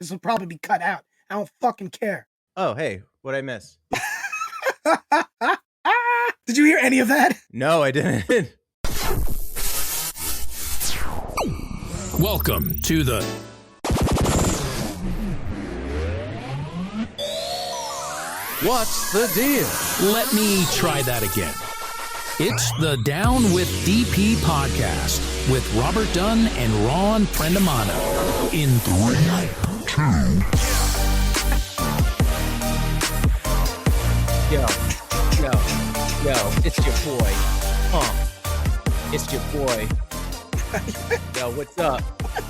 This will probably be cut out. I don't fucking care. Oh, hey, what'd I miss? Did you hear any of that? No, I didn't. Welcome to the What's the deal? Let me try that again. It's the Down with DP podcast with Robert Dunn and Ron Prendamano in 3, 2. Yo, it's your boy. It's your boy. Yo, what's up?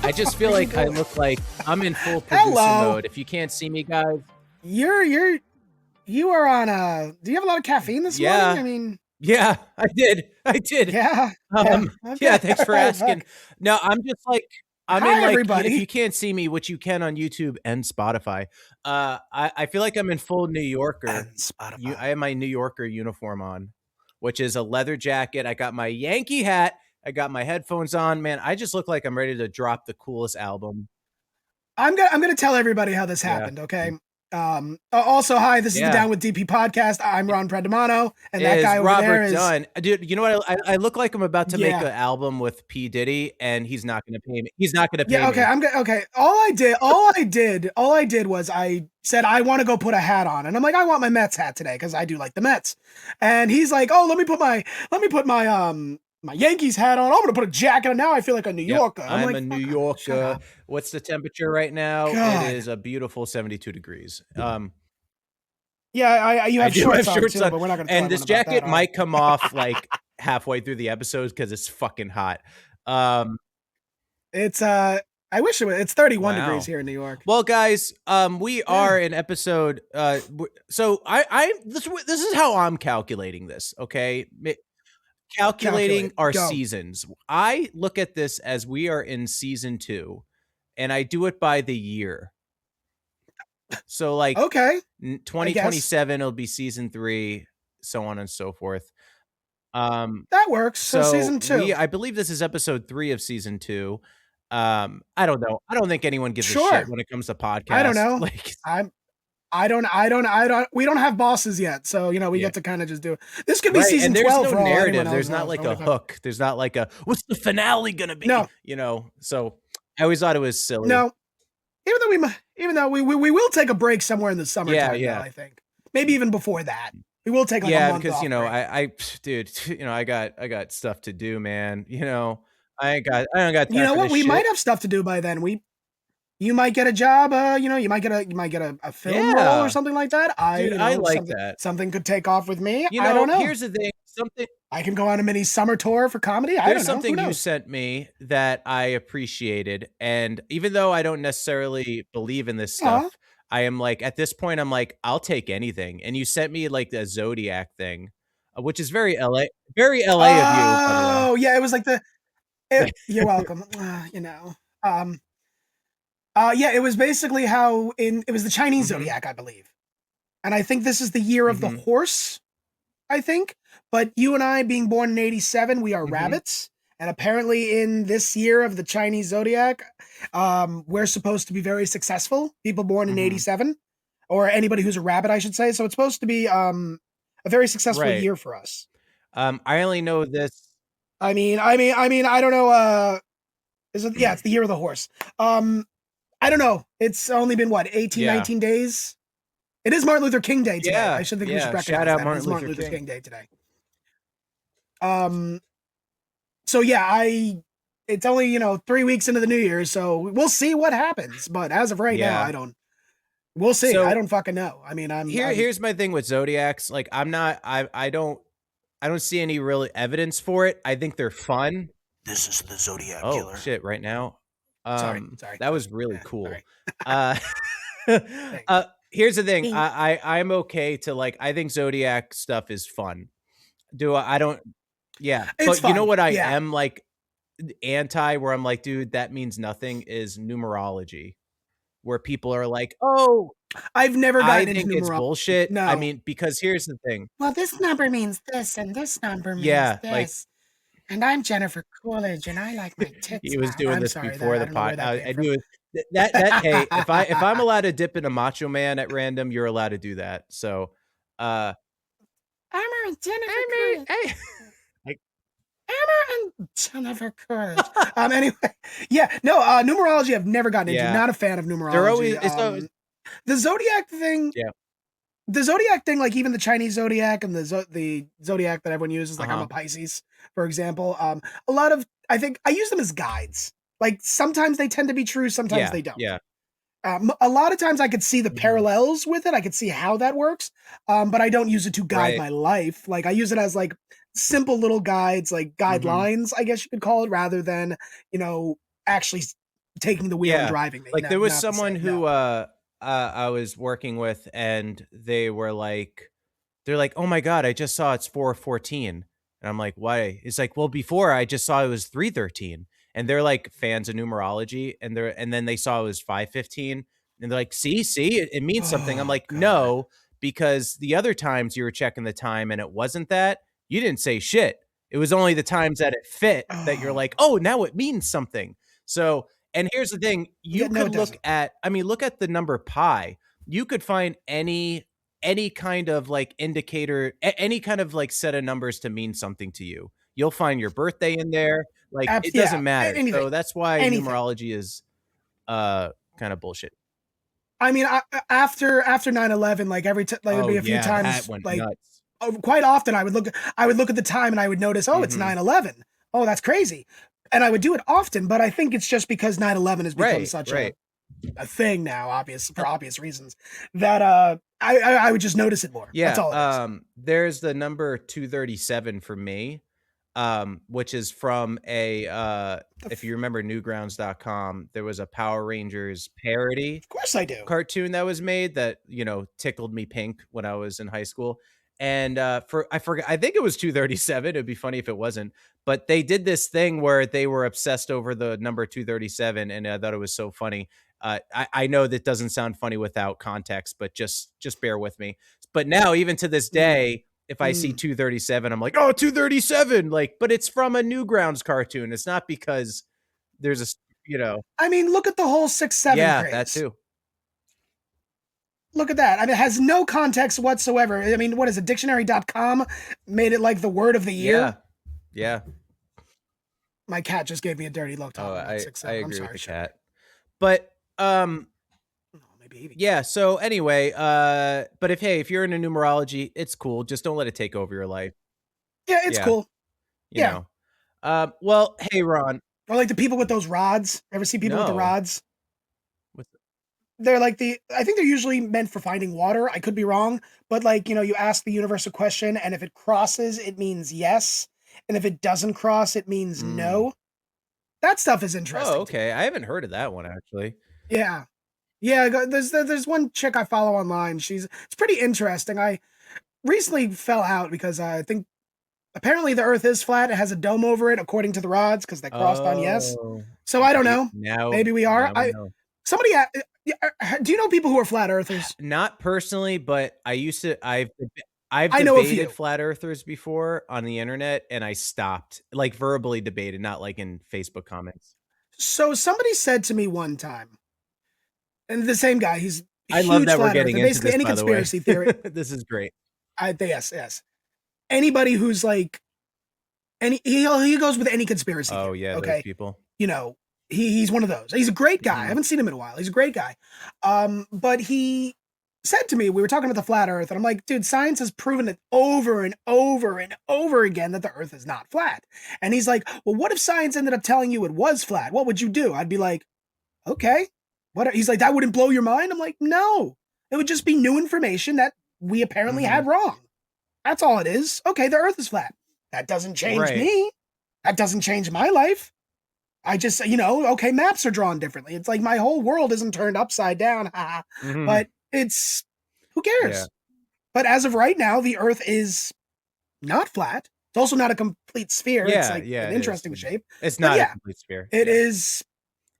I just feel like I look like I'm in full producer mode. If you can't see me, guys. You are on a... Do you have a lot of caffeine this morning? I mean... Yeah, I did. Yeah. Okay. Yeah, thanks for asking. Fuck. No, I'm just like... I'm Hi, in like, everybody. if you can't see me, which you can on YouTube and Spotify, I feel like I'm in full New Yorker. I have my New Yorker uniform on, which is a leather jacket. I got my Yankee hat. I got my headphones on. Man, I just look like I'm ready to drop the coolest album. I'm gonna tell everybody how this happened, okay? Also, hi, this is the Down with DP podcast. I'm Ron Prendamano, and that guy over Robert there is Dunn. Dude, you know what? I look like I'm about to make an album with P. Diddy, and he's not going to pay me. He's not going to pay me. Okay. All I did was I said I want to go put a hat on, and I'm like, I want my Mets hat today because I do like the Mets. And he's like, oh, let me put my Yankees hat on. I'm gonna put a jacket on. Now I feel like a New Yorker. I'm like, a New Yorker. What's the temperature right now? God. It is a beautiful 72 degrees. You have shorts on too, on. But we're not gonna. And this jacket might come off like halfway through the episode because it's fucking hot. It's I wish it was. It's 31 degrees here in New York. Well, guys, we are in episode. So this is how I'm calculating this. Okay. Calculating our seasons. I look at this as we are in season 2, and I do it by the year. So like 2027 it'll be season 3, so on and so forth. That works. So season 2. I believe this is episode 3 of season 2. I don't know. I don't think anyone gives a shit when it comes to podcasts. I don't know. Like I don't. We don't have bosses yet, so we get to kind of just do it. This could be season 12. There's no narrative. There's not like a hook. There's not like a what's the finale gonna be? No. So I always thought it was silly. No, even though we will take a break somewhere in the summertime. Yeah. I think maybe even before that we will take like a month because off I got stuff to do, man. I don't got. You know what? We might have stuff to do by then. You might get a job, you might get a film role or something like that. I like that. Something could take off with me. I don't know. Here's the thing. I can go on a mini summer tour for comedy. There's something you sent me that I appreciated. And even though I don't necessarily believe in this stuff, I am like, at this point, I'm like, I'll take anything. And you sent me like the Zodiac thing, which is very LA of you. Oh, yeah. It was like you're welcome. It was basically it was the Chinese Zodiac, I believe. And I think this is the year of the horse, I think. But you and I being born in 87, we are rabbits. And apparently in this year of the Chinese Zodiac, we're supposed to be very successful. People born in 87, or anybody who's a rabbit, I should say. So it's supposed to be a very successful year for us. I only know this. I mean, I don't know. It's the year of the horse. I don't know. It's only been 19 days. It is Martin Luther King Day today. I should think we should recognize shout out that. Martin It's Luther Martin Luther King. King Day today. So yeah, it's only 3 weeks into the new year, so we'll see what happens. But as of right now, we'll see. So, I don't fucking know. I mean, here's my thing with Zodiacs. Like, I don't see any real evidence for it. I think they're fun. This is the Zodiac killer. Oh shit! Right now. Sorry. That was really cool. Here's the thing. I'm okay to like. I think Zodiac stuff is fun. I don't. Yeah, but fun. You know what I am like anti? Where I'm like, dude, that means nothing. Is numerology, where people are like, oh, I've never gotten into numerology. It's bullshit. No, I mean, because here's the thing. Well, this number means this, and this number means this. Like, and I'm Jennifer Coolidge, and I like my tits. He was doing this before the podcast. I knew Hey, if I'm allowed to dip in a Macho Man at random, you're allowed to do that. So, Armor and Jennifer Coolidge. Like, Armor and Jennifer Coolidge. Anyway, yeah, no, numerology I've never gotten into. Yeah. Not a fan of numerology. They're always the zodiac thing. Yeah. The zodiac thing, like even the Chinese zodiac and the zodiac that everyone uses, like I'm a Pisces, for example. A lot of I think I use them as guides. Like sometimes they tend to be true, sometimes they don't. Yeah. A lot of times I could see the parallels with it. I could see how that works, but I don't use it to guide my life. Like I use it as like simple little guides, like guidelines, I guess you could call it, rather than actually taking the wheel and driving me. Like there was someone who I was working with, and they're like, oh my God, I just saw it's 4:14. And I'm like, why? It's like, well, before I just saw it was 3:13. And they're like fans of numerology, and then they saw it was 5:15, and they're like, see, it means something. I'm like, no, because the other times you were checking the time and it wasn't that, you didn't say shit. It was only the times that it fit that you're like, oh, now it means something. So, and here's the thing, you could look at the number pi. You could find any kind of like indicator, any kind of like set of numbers to mean something to you. You'll find your birthday in there. Like it doesn't matter. So that's why numerology is kind of bullshit. I mean, after 9/11, like there'd be a few times, like nuts. Quite often I would look at the time and I would notice, oh, it's 9/11. Oh, that's crazy. And I would do it often, but I think it's just because 9/11 has become such a thing now, for obvious reasons, that I would just notice it more. Yeah. That's all it is. There's the number 237 for me. Which is from if you remember Newgrounds.com, there was a Power Rangers parody. Of course I do. Cartoon that was made that, tickled me pink when I was in high school. And I think it was 237. It'd be funny if it wasn't. But they did this thing where they were obsessed over the number 237, and I thought it was so funny. I know that doesn't sound funny without context, but just bear with me. But now, even to this day, if I see 237, I'm like, oh, 237. Like, but it's from a Newgrounds cartoon. It's not because there's I mean, look at the whole 6-7 craze. That too. Look at that. I mean, it has no context whatsoever. I mean, what is it? Dictionary.com made it like the word of the year. Yeah. My cat just gave me a dirty look. I agree with the cat. But yeah, so anyway, but if you're into numerology, it's cool. Just don't let it take over your life. Yeah, it's cool. You know. Well, hey, Ron. Or like the people with those rods. Ever see people with the rods? What's They're like I think they're usually meant for finding water. I could be wrong, but like, you ask the universe a question, and if it crosses, it means yes. And if it doesn't cross, it means no. That stuff is interesting. Oh, okay. I haven't heard of that one, actually. Yeah. Yeah, there's one chick I follow online. It's pretty interesting. I recently fell out because I think apparently the Earth is flat. It has a dome over it, according to the rods, because they crossed on yes. So I don't know. Maybe we are. Somebody, do you know people who are flat earthers? Not personally, but I've debated flat earthers before on the internet, and I stopped, like verbally debated, not like in Facebook comments. So somebody said to me one time, and the same guy, I love that we're getting into basically this, any conspiracy theory. This is great. Yes. Anybody who's like, he goes with any conspiracy theory. Oh yeah, okay. Those people. He's one of those. He's a great guy. I haven't seen him in a while. He's a great guy. But he said to me, we were talking about the flat Earth, and I'm like, dude, science has proven it over and over and over again that the Earth is not flat. And he's like, well, what if science ended up telling you it was flat? What would you do? I'd be like, okay. He's like, that wouldn't blow your mind? I'm like, no. It would just be new information that we apparently had wrong. That's all it is. Okay, the Earth is flat. That doesn't change me. That doesn't change my life. I just, okay, maps are drawn differently. It's like my whole world isn't turned upside down. But who cares? Yeah. But as of right now, the Earth is not flat. It's also not a complete sphere. It's like an interesting shape. It's not a complete sphere. It is.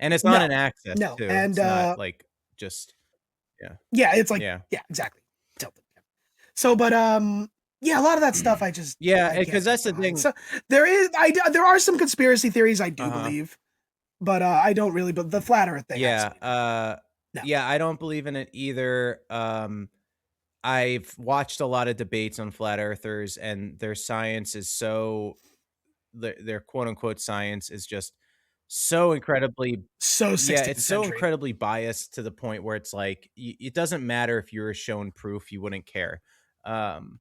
And it's not an axis, too. And it's not like just, Yeah, it's like, exactly. So, but, a lot of that stuff I just. Yeah, because that's the thing. So there are some conspiracy theories I do believe. but I don't really. But the flat Earth thing, Yeah. absolutely not. No. Yeah, I don't believe in it either. I've watched a lot of debates on flat earthers, and their science is so their quote unquote science is just so incredibly So yeah, 16th it's so century. incredibly biased to the point where it's like it doesn't matter if you were shown proof, you wouldn't care. Um,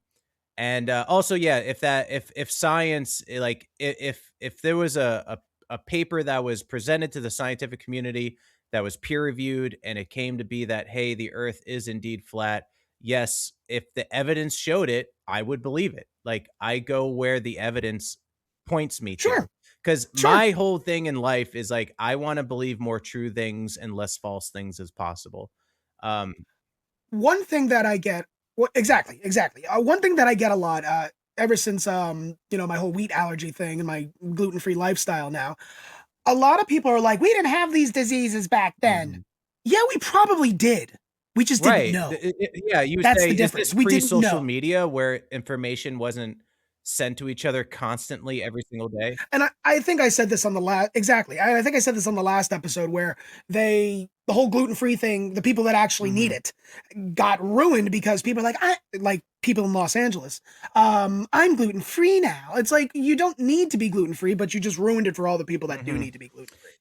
and also, yeah, if science like if there was a paper that was presented to the scientific community that was peer reviewed and it came to be that hey, the Earth is indeed flat. Yes, if the evidence showed it, I would believe it. Like I go where the evidence points me Sure. to. Because Sure. my whole thing in life is like I want to believe more true things and less false things as possible. Um, One thing that I get, well, exactly. One thing that I get a lot, ever since my whole wheat allergy thing and my gluten-free lifestyle now, a lot of people are like, we didn't have these diseases back then. mhm. Yeah, we probably did. We just didn't Right. know. Yeah, you would That's say, the is this difference. We didn't pre-social know. media where information wasn't sent to each other constantly every single day? And I think I said this on the last, exactly. I think I said this on the last episode where the whole gluten-free thing, the people that actually need Mhm, it got ruined because people are like people in Los Angeles, I'm gluten-free now. It's like, you don't need to be gluten-free, but you just ruined it for all the people that do mhm. need to be gluten-free.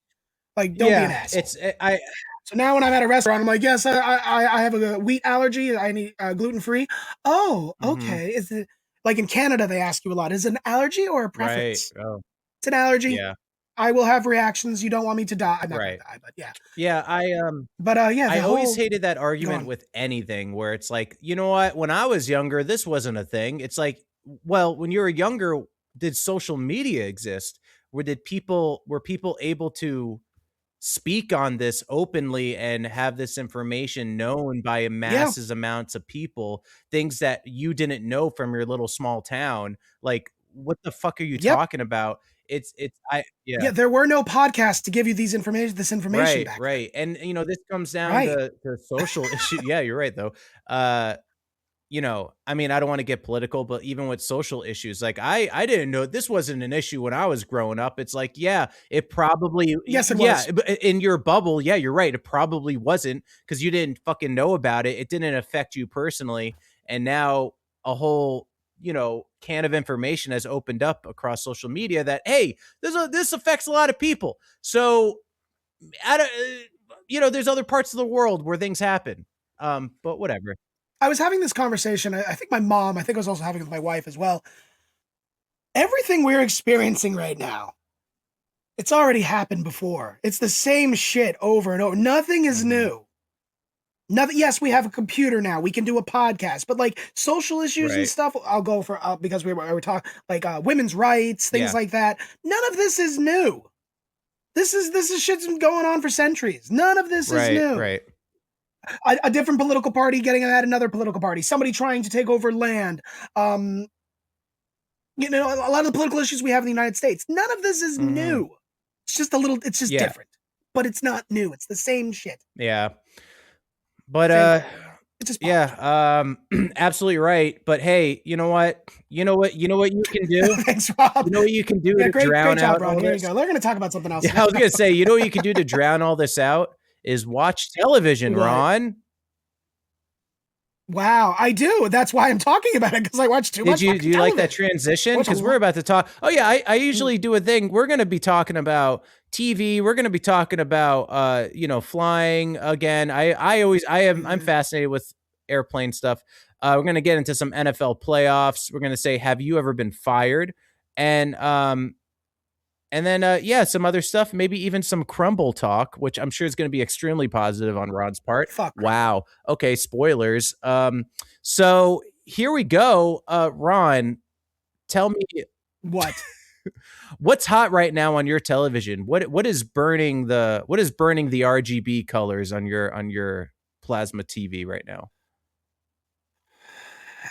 Like, don't be an Yeah, asshole. I So now when I'm at a restaurant, I'm like, yes, I have a wheat allergy. I need gluten-free. Oh, mhm. okay. Is it like in Canada, they ask you a lot, is it an allergy or a Right. preference? Oh, It's an allergy. yeah, I will have reactions. You don't want me to die. I'm not going right. to die, but yeah. Yeah, But yeah, I the always whole hated that go argument on. with anything where it's like, you know what? When I was younger, this wasn't a thing. It's like, well, when you were younger, did social media exist? Were people able to speak on this openly and have this information known by Yeah, masses amounts of people, things that you didn't know from your little small town? Like, what the fuck are you yep, talking about? It's I yeah. yeah. There were no podcasts to give you this information Right, back then. right, and, this comes down Right. to social issue yeah, you're right, though. Uh, I mean, I don't wanna get political, but even with social issues, like, I didn't know this wasn't an issue when I was growing up. It's like, yeah, it probably Yes, it yeah, was. but in your bubble, yeah, you're right, it probably wasn't because you didn't fucking know about it. It didn't affect you personally, and now a whole, can of information has opened up across social media that, "Hey, this affects a lot of people." So there's other parts of the world where things happen. But whatever. I was having this conversation. I think my mom. I think I was also having it with my wife as well. Everything we're experiencing right now, it's already happened before. It's the same shit over and over. Nothing is Mhm. new. Nothing. Yes, we have a computer now. We can do a podcast, but like social issues and Right. stuff, I'll go for because we were talking like women's rights, things Yeah. like that. None of this is new. This is shit's been going on for centuries. None of this is Right, new. right. A different political party getting at another political party. Somebody trying to take over land. Um, a lot of the political issues we have in the United States. None of this is Mhm. new. It's just a little. It's just Yeah. different, but it's not new. It's the same shit. Yeah. But, Same thing. It's just politics. yeah, absolutely right. But hey, you know what? You know what you can do? Thanks, Rob. You know what you can do Yeah, to great drown job, out Ron. all Here you this? go. They're going to talk about something else Yeah, I was now. gonna say, you know what you can do to drown all this out is watch television, What? Ron. Wow, I do. That's why I'm talking about it because I watch too Did much you do fucking you like that television. I transition? watch a Because we're lot. about to talk. Oh yeah, I usually do a thing. We're gonna be talking about TV. We're gonna be talking about flying again. I'm Mhm. fascinated with airplane stuff. We're gonna get into some NFL playoffs. We're gonna say, have you ever been fired? And and then yeah, some other stuff, maybe even some crumble talk, which I'm sure is gonna be extremely positive on Rod's part. Fuck Crumble. Wow. Okay, spoilers. So here we go. Ron, tell me What? what's hot right now on your television. What is burning the RGB colors on your plasma TV right now?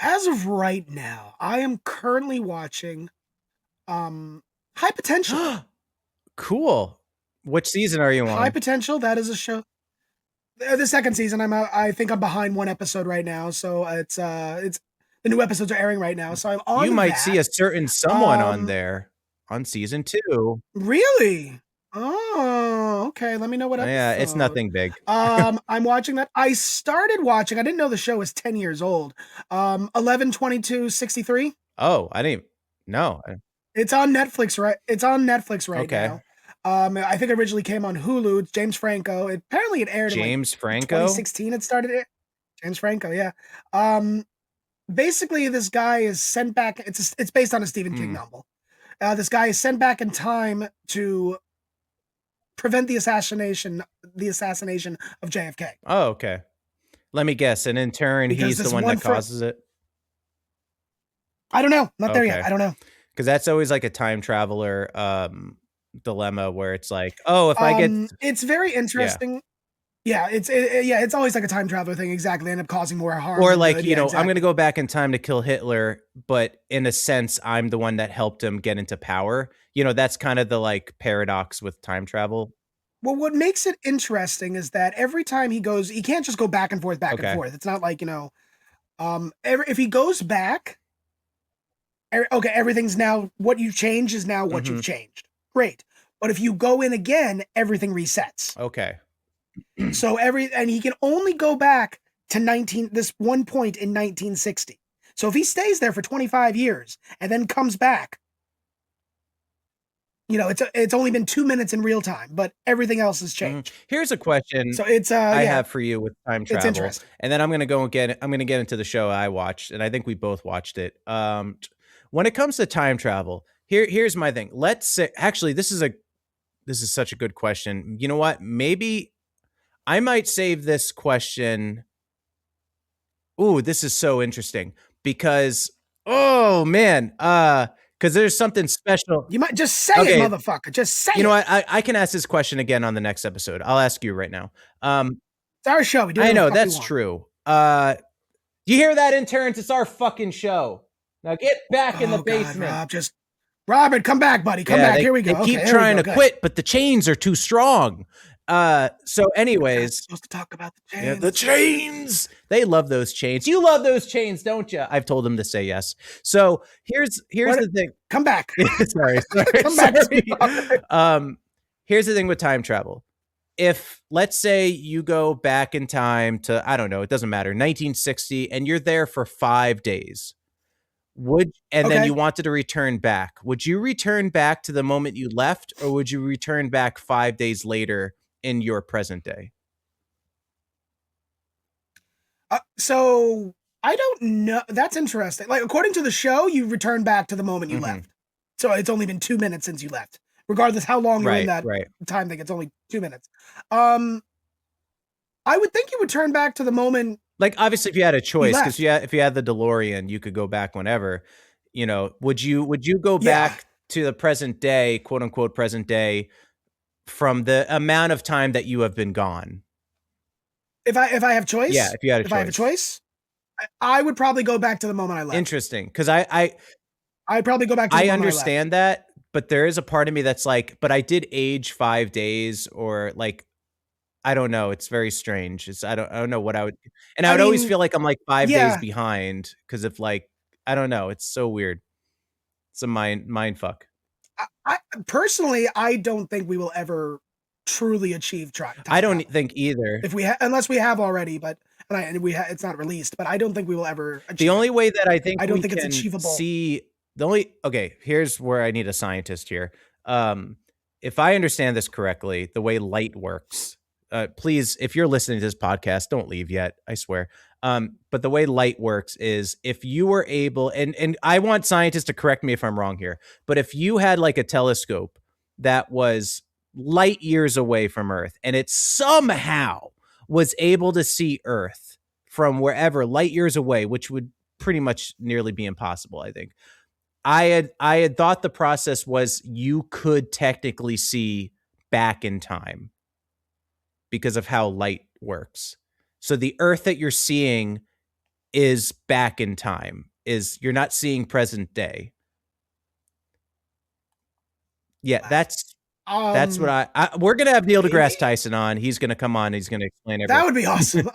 As of right now, I am currently watching um High Potential. Cool. Which season are you High on? Potential, that is a show. The second season, I think I'm behind one episode right now, so it's the new episodes are airing right now, so I'm You on might see that. a certain someone on Um there on season 2. Really? Oh. Okay, let me know what episode. Yeah, it's nothing big. I'm watching that. I started watching. I didn't know the show was 10 years old. 11/22/63. Oh, I didn't. No. It's on Netflix, right? It's on Netflix right Okay. now. I think it originally came on Hulu. It's James Franco. Apparently it aired James in Franco? 2016. It started it. James Franco, yeah. Basically, this guy is sent back. It's based on a Stephen King novel. This guy is sent back in time to prevent the assassination of JFK. Oh, okay. Let me guess. And in turn, he's the one that causes it. I don't know. Not there yet. I don't know. Because that's always like a time traveler dilemma where it's like, oh, if I get, it's very interesting. Yeah, it's always like a time traveler thing. Exactly, end up causing more harm. Or like, you know, exactly. I'm going to go back in time to kill Hitler, but in a sense, I'm the one that helped him get into power. You know, that's kind of the like paradox with time travel. Well, what makes it interesting is that every time he goes, he can't just go back and forth, and forth. It's not like, you know, if he goes back, okay, everything's now, what you changed is now what you've changed. Great. But if you go in again, everything resets. Okay. So and he can only go back to this one point in 1960. So if he stays there for 25 years and then comes back, you know, it's only been 2 minutes in real time, but everything else has changed. Here's a question. So it's I have for you with time travel. It's interesting. And then I'm going to get into the show I watched, and I think we both watched it. When it comes to time travel, here's my thing. Let's say, actually, this is such a good question. You know what? Maybe I might save this question. Ooh, this is so interesting because, oh man, because there's something special. You might just say it, motherfucker. Just say it. You know what? I can ask this question again on the next episode. I'll ask you right now. It's our show. We do. I know that's true. You hear that, interns? It's our fucking show. Now get back in the basement. God, Robert, come back, buddy. Come back. Here we go. They keep trying to quit, but the chains are too strong. So anyways, supposed to talk about the chains. Yeah, the chains. They love those chains. You love those chains, don't you? I've told them to say yes. So here's the thing. Come back. sorry. Come back. Here's the thing with time travel. If let's say you go back in time to, I don't know, it doesn't matter, 1960, and you're there for 5 days. Then you wanted to return back. Would you return back to the moment you left, or would you return back 5 days later in your present day? So I don't know. That's interesting. Like, according to the show, you return back to the moment you left. So it's only been 2 minutes since you left, regardless how long you're in that time thing. It's only 2 minutes. I would think you would turn back to the moment. Like, obviously, if you had a choice, because if you had the DeLorean, you could go back whenever. You know, would you go back to the present day, quote unquote, present day, from the amount of time that you have been gone? If I have choice, if you had I have a choice, I would probably go back to the moment I left. Interesting, because I'd probably go back to the moment I understand that, but there is a part of me that's like, but I did age 5 days, or like, I don't know. It's very strange. I don't know what I would, and I would always feel like I'm like 5 days behind because of like, I don't know. It's so weird. It's a mind fuck. I personally, I don't think we will ever truly achieve time I don't think either. If we unless we have already, but it's not released. But I don't think we will ever. The only way that I don't think it's achievable. Here's where I need a scientist here. If I understand this correctly, the way light works. Please, if you're listening to this podcast, don't leave yet. I swear. But the way light works is if you were able, and I want scientists to correct me if I'm wrong here, but if you had like a telescope that was light years away from Earth and it somehow was able to see Earth from wherever light years away, which would pretty much nearly be impossible, I think. I had thought the process was you could technically see back in time because of how light works. So the Earth that you're seeing is back in time. You're not seeing present day. Yeah, that's what we're gonna have Neil deGrasse Tyson on. He's gonna come on. He's gonna explain everything. That would be awesome.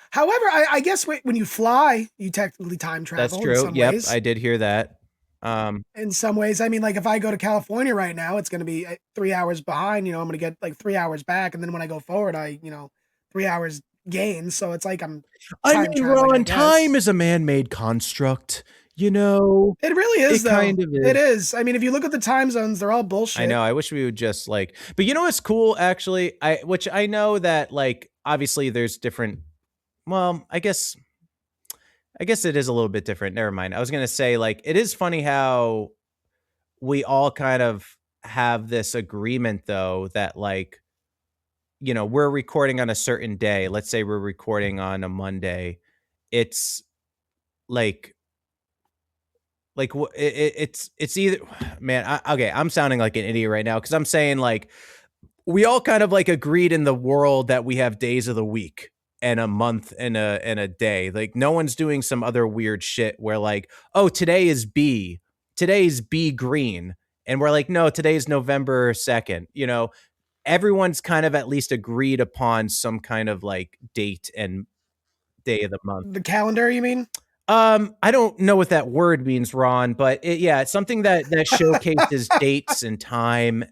However, I guess when you fly, you technically time travel. That's true. In some ways. I did hear that. In some ways, I mean, like if I go to California right now, it's going to be 3 hours behind. I'm going to get like 3 hours back, and then when I go forward, 3 hours gain. So it's like I'm time traveling. I Ron, guess time is a man-made construct. You know, it really is, it though. kind of is. It is. I mean, if you look at the time zones, they're all bullshit. I know. I wish we would just like, but you know what's cool actually? Which I know that like obviously there's different. Well, I guess it is a little bit different. Never mind. I was gonna say like it is funny how we all kind of have this agreement though that like we're recording on a certain day. Let's say we're recording on a Monday. It's like it's either man. Okay, I'm sounding like an idiot right now because I'm saying like we all kind of like agreed in the world that we have days of the week and a month and a day. Like no one's doing some other weird shit where like, oh, today's B green. And we're like, no, today's November 2nd. Everyone's kind of at least agreed upon some kind of like date and day of the month. The calendar, you mean? I don't know what that word means, Ron, but it's something that showcases dates and time,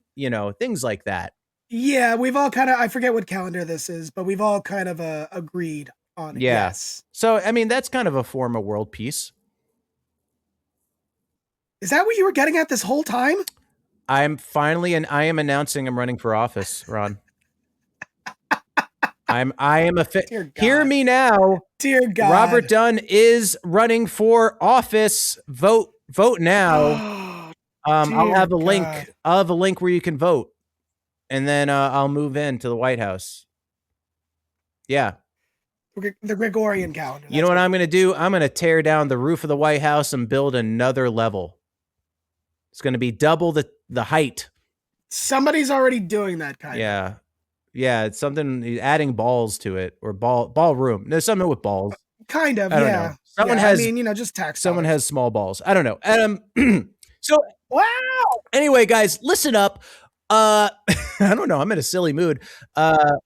things like that. Yeah, we've all kind of, I forget what calendar this is, but we've all kind of agreed on it. Yeah. Yes. So, I mean, that's kind of a form of world peace. Is that what you were getting at this whole time? I am announcing I'm running for office, Ron. Hear me now. Dear God. Robert Dunn is running for office. Vote now. I'll have a link. I'll have a link where you can vote. And then I'll move into the White House. Yeah. The Gregorian calendar. You know what I'm going to do? I'm going to tear down the roof of the White House and build another level. It's going to be double the height. Somebody's already doing that kind of. Yeah, it's something adding balls to it or ballroom. No, something with balls. Kind of, I don't know. Someone has. I mean, just tax. Someone has small balls. I don't know. So wow. Anyway, guys, listen up. I don't know. I'm in a silly mood.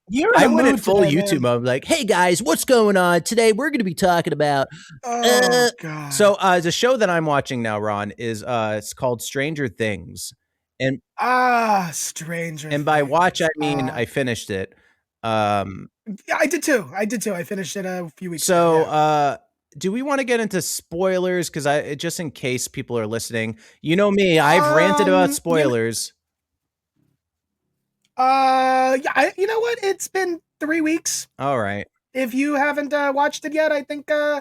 You're I went in full YouTube mode. Like, hey guys, what's going on today? We're going to be talking about. God. So the show that I'm watching now, Ron, is it's called Stranger Things. And Stranger. And by watch, I mean I finished it. Yeah, I did too. I finished it a few weeks ago. So, yeah. Do we want to get into spoilers? Because just in case people are listening, you know me, I've ranted about spoilers. Yeah, you know what? It's been 3 weeks. All right. If you haven't watched it yet, I think. I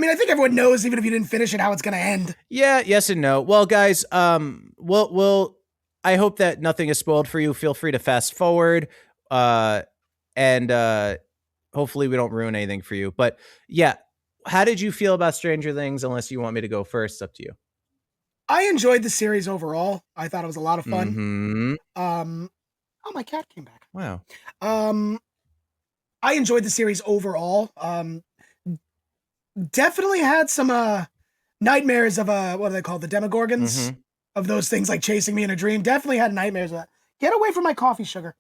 mean, I think everyone knows, even if you didn't finish it, how it's going to end. Yeah, yes and no. Well, guys, we'll. I hope that nothing is spoiled for you. Feel free to fast forward, and hopefully we don't ruin anything for you. But yeah, how did you feel about Stranger Things? Unless you want me to go first, it's up to you. I enjoyed the series overall. I thought it was a lot of fun. Mm-hmm. Oh, my cat came back. Wow. I enjoyed the series overall. Definitely had some nightmares of what are they called? The Demogorgons, of those things like chasing me in a dream. Definitely had nightmares of that. Get away from my coffee, sugar.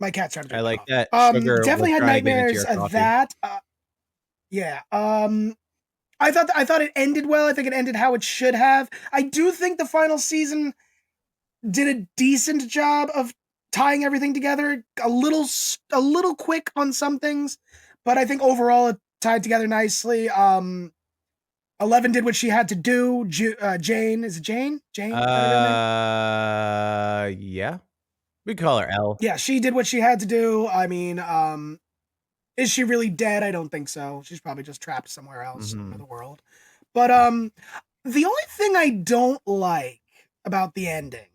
My cat's trying to drink. I like that. Definitely had nightmares of that. Yeah. I thought it ended well. I think it ended how it should have. I do think the final season did a decent job of tying everything together. A little quick on some things, but I think overall it tied together nicely. 11 did what she had to do. Jane, is it Jane? Jane? Yeah. We call her L. Yeah, she did what she had to do. I mean, is she really dead? I don't think so. She's probably just trapped somewhere else in the world. But the only thing I don't like about the ending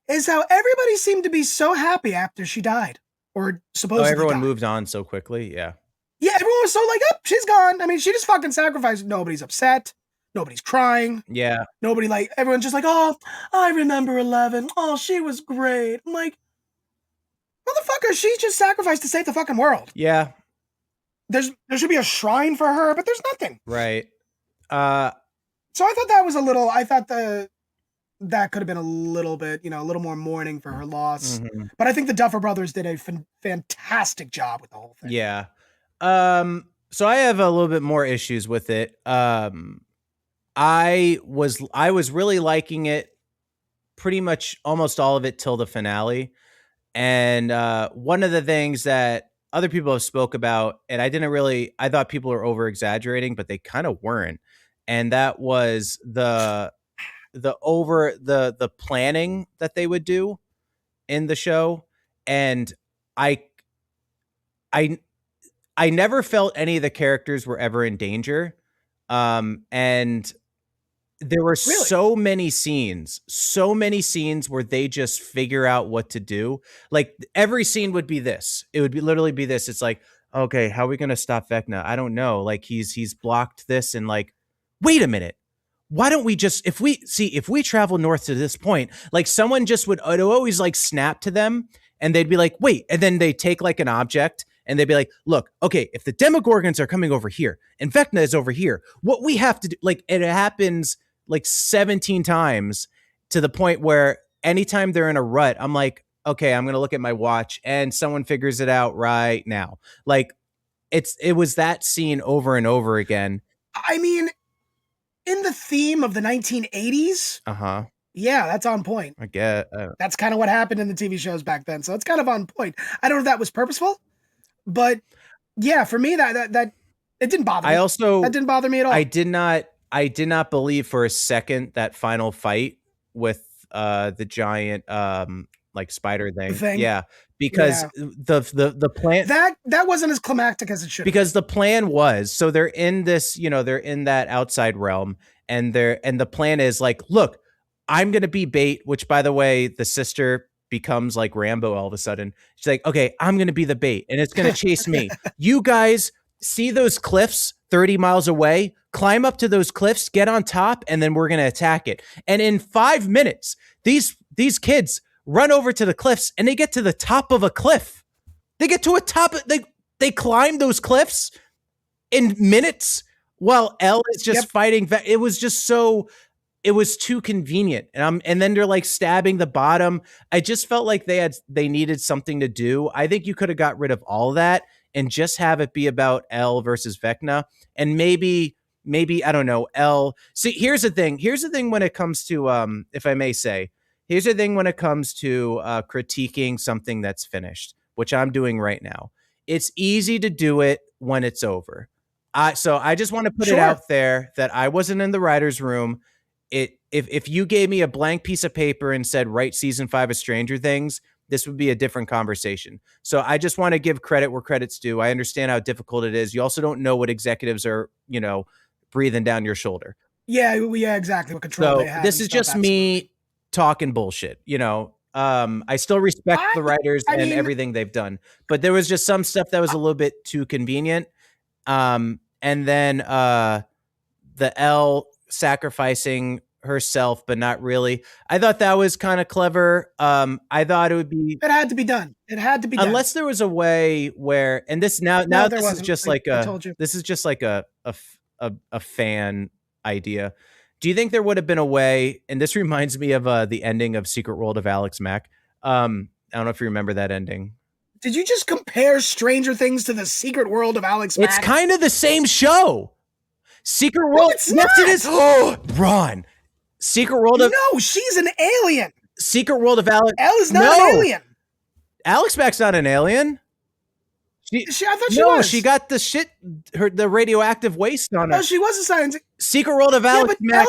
is how everybody seemed to be so happy after she died, or supposedly everyone died. moved on so quickly. Yeah. Yeah, everyone was so like, oh, she's gone. I mean, she just fucking sacrificed. Nobody's upset. Nobody's crying. Yeah. Nobody everyone's just like, oh, I remember 11. Oh, she was great. I'm like, motherfucker, she just sacrificed to save the fucking world. Yeah. There should be a shrine for her, but there's nothing. Right. So I thought that was that could have been a little bit, a little more mourning for her loss. But I think the Duffer Brothers did a fantastic job with the whole thing. Yeah. So I have a little bit more issues with it. I I was really liking it, pretty much almost all of it till the finale. And one of the things that other people have spoke about, and I thought people were over exaggerating, but they kind of weren't. And that was the planning that they would do in the show. And I I I never felt any of the characters were ever in danger. And there were so many scenes where they just figure out what to do. Like every scene would be this. It would be literally be this. It's like, okay, how are we going to stop Vecna? I don't know. Like he's blocked this, and like, wait a minute. Why don't we just, if we travel north to this point, like someone just would always like snap to them, and they'd be like, wait, and then they take like an object and they'd be like, look, okay, if the Demogorgons are coming over here and Vecna is over here, what we have to do, like, it happens like 17 times, to the point where anytime they're in a rut, I'm like, okay, I'm going to look at my watch and someone figures it out right now. Like it was that scene over and over again. I mean, in the theme of the 1980s, yeah, that's on point. I get that's kind of what happened in the TV shows back then, so it's kind of on point. I don't know if that was purposeful, but yeah, for me that it didn't bother me. That didn't bother me at all. I did not believe for a second that final fight with the giant like spider thing. Yeah, because the plan that wasn't as climactic as it should. Because the plan was, so they're in this, they're in that outside realm, and the plan is like, look, I'm gonna be bait. Which, by the way, the sister becomes like Rambo all of a sudden. She's like, okay, I'm gonna be the bait, and it's gonna chase me. You guys see those cliffs 30 miles away? Climb up to those cliffs, get on top, and then we're going to attack it. And in 5 minutes, these kids run over to the cliffs, and they get to the top of a cliff. They get to a top. They climb those cliffs in minutes while Elle is just fighting. It was just so. It was too convenient. And then they're like stabbing the bottom. I just felt like they needed something to do. I think you could have got rid of all that and just have it be about Elle versus Vecna. And maybe, I don't know, Elle. See, here's the thing. Here's the thing when it comes to, if I may say, here's the thing when it comes to critiquing something that's finished, which I'm doing right now. It's easy to do it when it's over. So I just want to put it out there that I wasn't in the writer's room. If you gave me a blank piece of paper and said, write season 5 of Stranger Things, this would be a different conversation. So I just want to give credit where credit's due. I understand how difficult it is. You also don't know what executives are, breathing down your shoulder. Yeah, exactly. What control they have. This is just me talking bullshit. I still respect the writers and everything they've done, but there was just some stuff that was a little bit too convenient. And then the Elle sacrificing herself, but not really. I thought that was kind of clever. I thought it had to be done. It had to be done. Unless there was a way where, and this now this is just like this is just like a fan idea. Do you think there would have been a way, and this reminds me of the ending of Secret World of Alex Mack. I don't know if you remember that ending. Did you just compare Stranger Things to the Secret World of Alex Mack? It's kind of the same show. Secret World. No, it's not. Yes, it is. Oh, Ron. Secret World of... No, she's an alien. Secret World of Alex... Elle is not an alien. Alex Mack's not an alien. I thought she was. No, she got the radioactive waste on her. No, she was a scientist. Secret World of Alex Mack...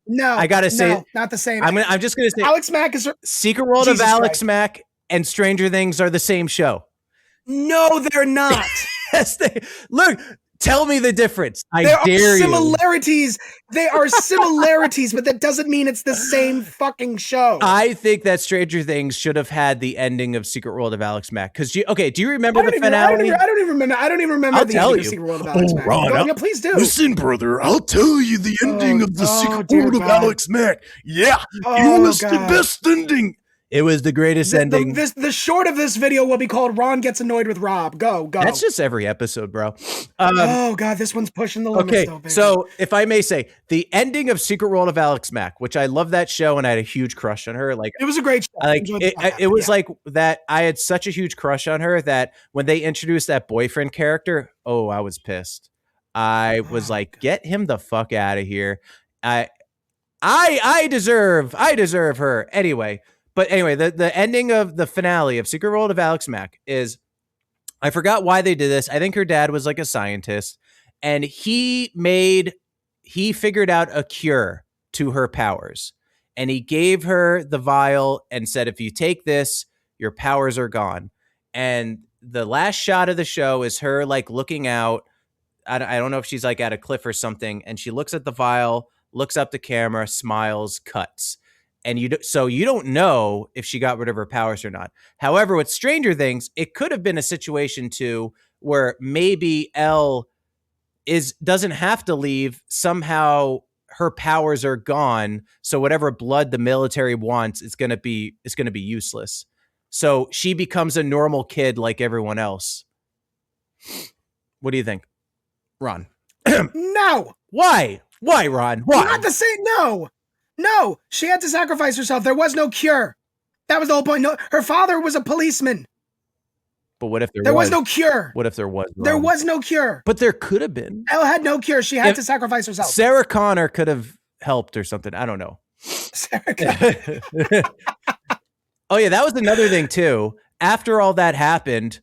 No, I gotta say... No, not the same. I'm just gonna say... Alex Mack is... Secret World of Alex Mack and Stranger Things are the same show. No, they're not. Yes, look... Tell me the difference. There are similarities. They are similarities, but that doesn't mean it's the same fucking show. I think that Stranger Things should have had the ending of Secret World of Alex Mack. Because do you remember the finale? I don't even remember the ending of Secret World of Alex Mack. Ron, please do. Listen, brother, I'll tell you the ending of the Secret World of Alex Mack. Yeah, it was the best ending. It was the greatest ending. The short of this video will be called Ron Gets Annoyed with Rob. Go. That's just every episode, bro. Oh, God, this one's pushing the limits. Okay, though, baby. So if I may say, the ending of Secret World of Alex Mack, which I love that show, and I had a huge crush on her. Like, it was a great show. Like, it was like that. I had such a huge crush on her that when they introduced that boyfriend character, I was pissed. I was like, get him the fuck out of here. I deserve her. Anyway, the ending of the finale of Secret World of Alex Mack is, I forgot why they did this. I think her dad was like a scientist, and he figured out a cure to her powers, and he gave her the vial and said, if you take this, your powers are gone. And the last shot of the show is her like looking out. I don't know if she's like at a cliff or something, and she looks at the vial, looks up the camera, smiles, cuts. And you don't know if she got rid of her powers or not. However, with Stranger Things, it could have been a situation too where maybe Elle doesn't have to leave. Somehow her powers are gone, so whatever blood the military wants is going to be useless. So she becomes a normal kid like everyone else. What do you think, Ron? No. Why, Ron? Why? Not the same. No, she had to sacrifice herself. There was no cure. That was the whole point. No, her father was a policeman. But what if there was no cure? What if there was? Ron? There was no cure. But there could have been. Elle had no cure. She had to sacrifice herself. Sarah Connor could have helped or something. I don't know. Sarah Connor. Oh yeah, that was another thing too. After all that happened,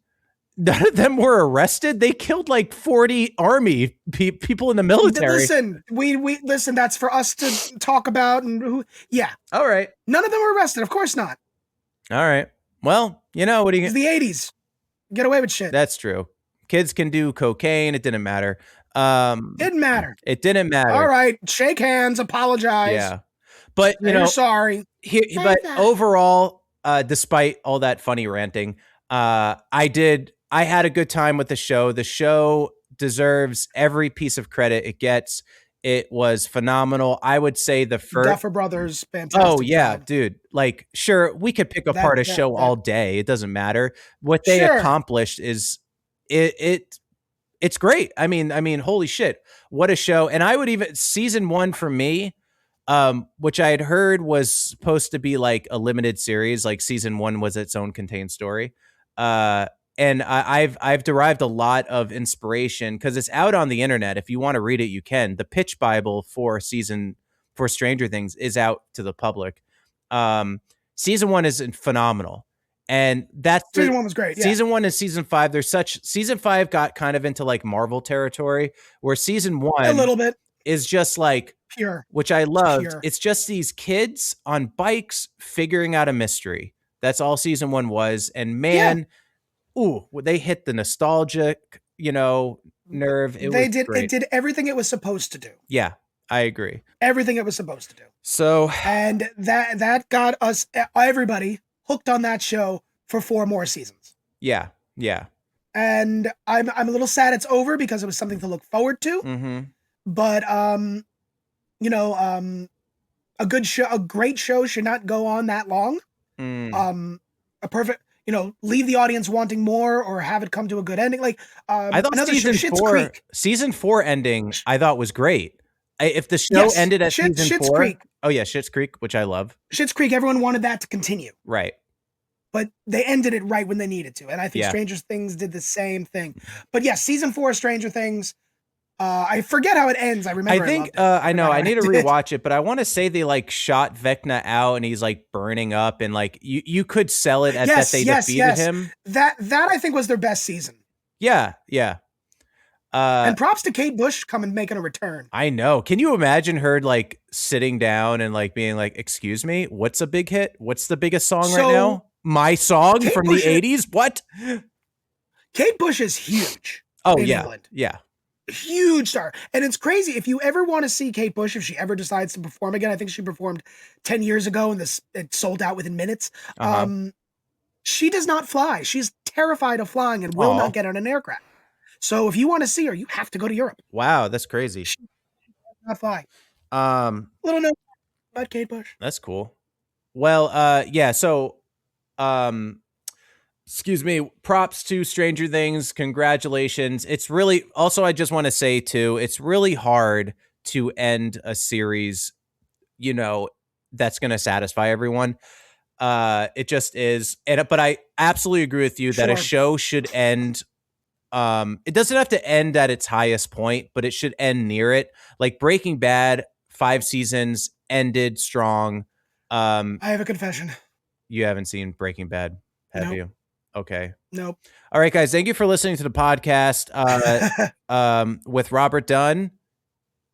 none of them were arrested. They killed like 40 army people in the military. Listen, we listen. That's for us to talk about. And yeah. All right. None of them were arrested. Of course not. All right. Well, what do you? It's the 80s. Get away with shit. That's true. Kids can do cocaine. It didn't matter. Didn't matter. It didn't matter. All right. Shake hands. Apologize. Yeah. But you're sorry. But overall, despite all that funny ranting, I had a good time with the show. The show deserves every piece of credit it gets. It was phenomenal. I would say the first Duffer Brothers, fantastic. Oh yeah, dude. Like, sure, we could pick apart a show all day. It doesn't matter. What they accomplished is it's great. I mean, holy shit, what a show! And I would even season 1 for me, which I had heard was supposed to be like a limited series. Like season 1 was its own contained story. And I've derived a lot of inspiration because it's out on the internet. If you want to read it, you can. The pitch Bible for Stranger Things is out to the public. Season 1 is phenomenal. And season 1 was great. Yeah. Season 1 and season 5, season 5 got kind of into like Marvel territory, where season 1 a little bit is just like pure, which I loved. Pure. It's just these kids on bikes figuring out a mystery. That's all season 1 was. And man. Yeah. Ooh, they hit the nostalgic, nerve. It did everything it was supposed to do. Yeah, I agree. Everything it was supposed to do. So, and that got us, everybody, hooked on that show for 4 more seasons. Yeah. And I'm a little sad it's over because it was something to look forward to. Mm-hmm. But a good show, a great show should not go on that long. A perfect. Leave the audience wanting more or have it come to a good ending. Like, I thought season 4 ending, I thought was great. If the show ended at season 4, Schitt's Creek. Oh yeah, Schitt's Creek, which I love. Schitt's Creek, everyone wanted that to continue. Right. But they ended it right when they needed to. And I think Stranger Things did the same thing. But yeah, season 4 of Stranger Things, I forget how it ends. I remember. I know. I need to rewatch it, but I want to say they like shot Vecna out and he's like burning up, and like you could sell it as that they defeated him. That I think was their best season. Yeah. And props to Kate Bush making a return. I know. Can you imagine her like sitting down and like being like, "Excuse me, what's a big hit? What's the biggest song right now? My song from the 80s? What?" Kate Bush is huge. Oh yeah. England. Yeah. Huge star. And it's crazy. If you ever want to see Kate Bush, if she ever decides to perform again, I think she performed 10 years ago and it sold out within minutes. She does not fly. She's terrified of flying and will not get on an aircraft. So if you want to see her, you have to go to Europe. Wow, that's crazy. She does not fly. Little note about Kate Bush. That's cool. Well, yeah, so excuse me, props to Stranger Things. Congratulations. It's really, also, I just want to say too, it's really hard to end a series, that's going to satisfy everyone. It just is. But I absolutely agree with you that a show should end It doesn't have to end at its highest point, but it should end near it. Like Breaking Bad, 5 seasons ended strong. I have a confession. You haven't seen Breaking Bad, have Nope. you? Okay. Nope. All right, guys. Thank you for listening to the podcast with Robert Dunn.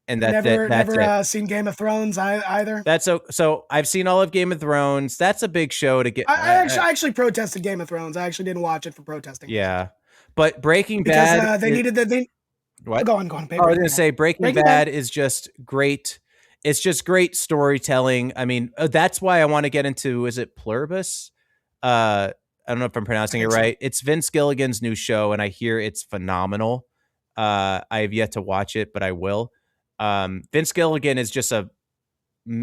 And that's never seen Game of Thrones either. That's so I've seen all of Game of Thrones. That's a big show to get. I actually protested Game of Thrones. I actually didn't watch it for protesting. Yeah, but Breaking Bad because they needed that. What? Go on. I was going to say Breaking Bad is just great. It's just great storytelling. I mean, that's why I want to get into. Is it Pluribus? I don't know if I'm pronouncing it right. So. It's Vince Gilligan's new show, and I hear it's phenomenal. I have yet to watch it, but I will. Vince Gilligan is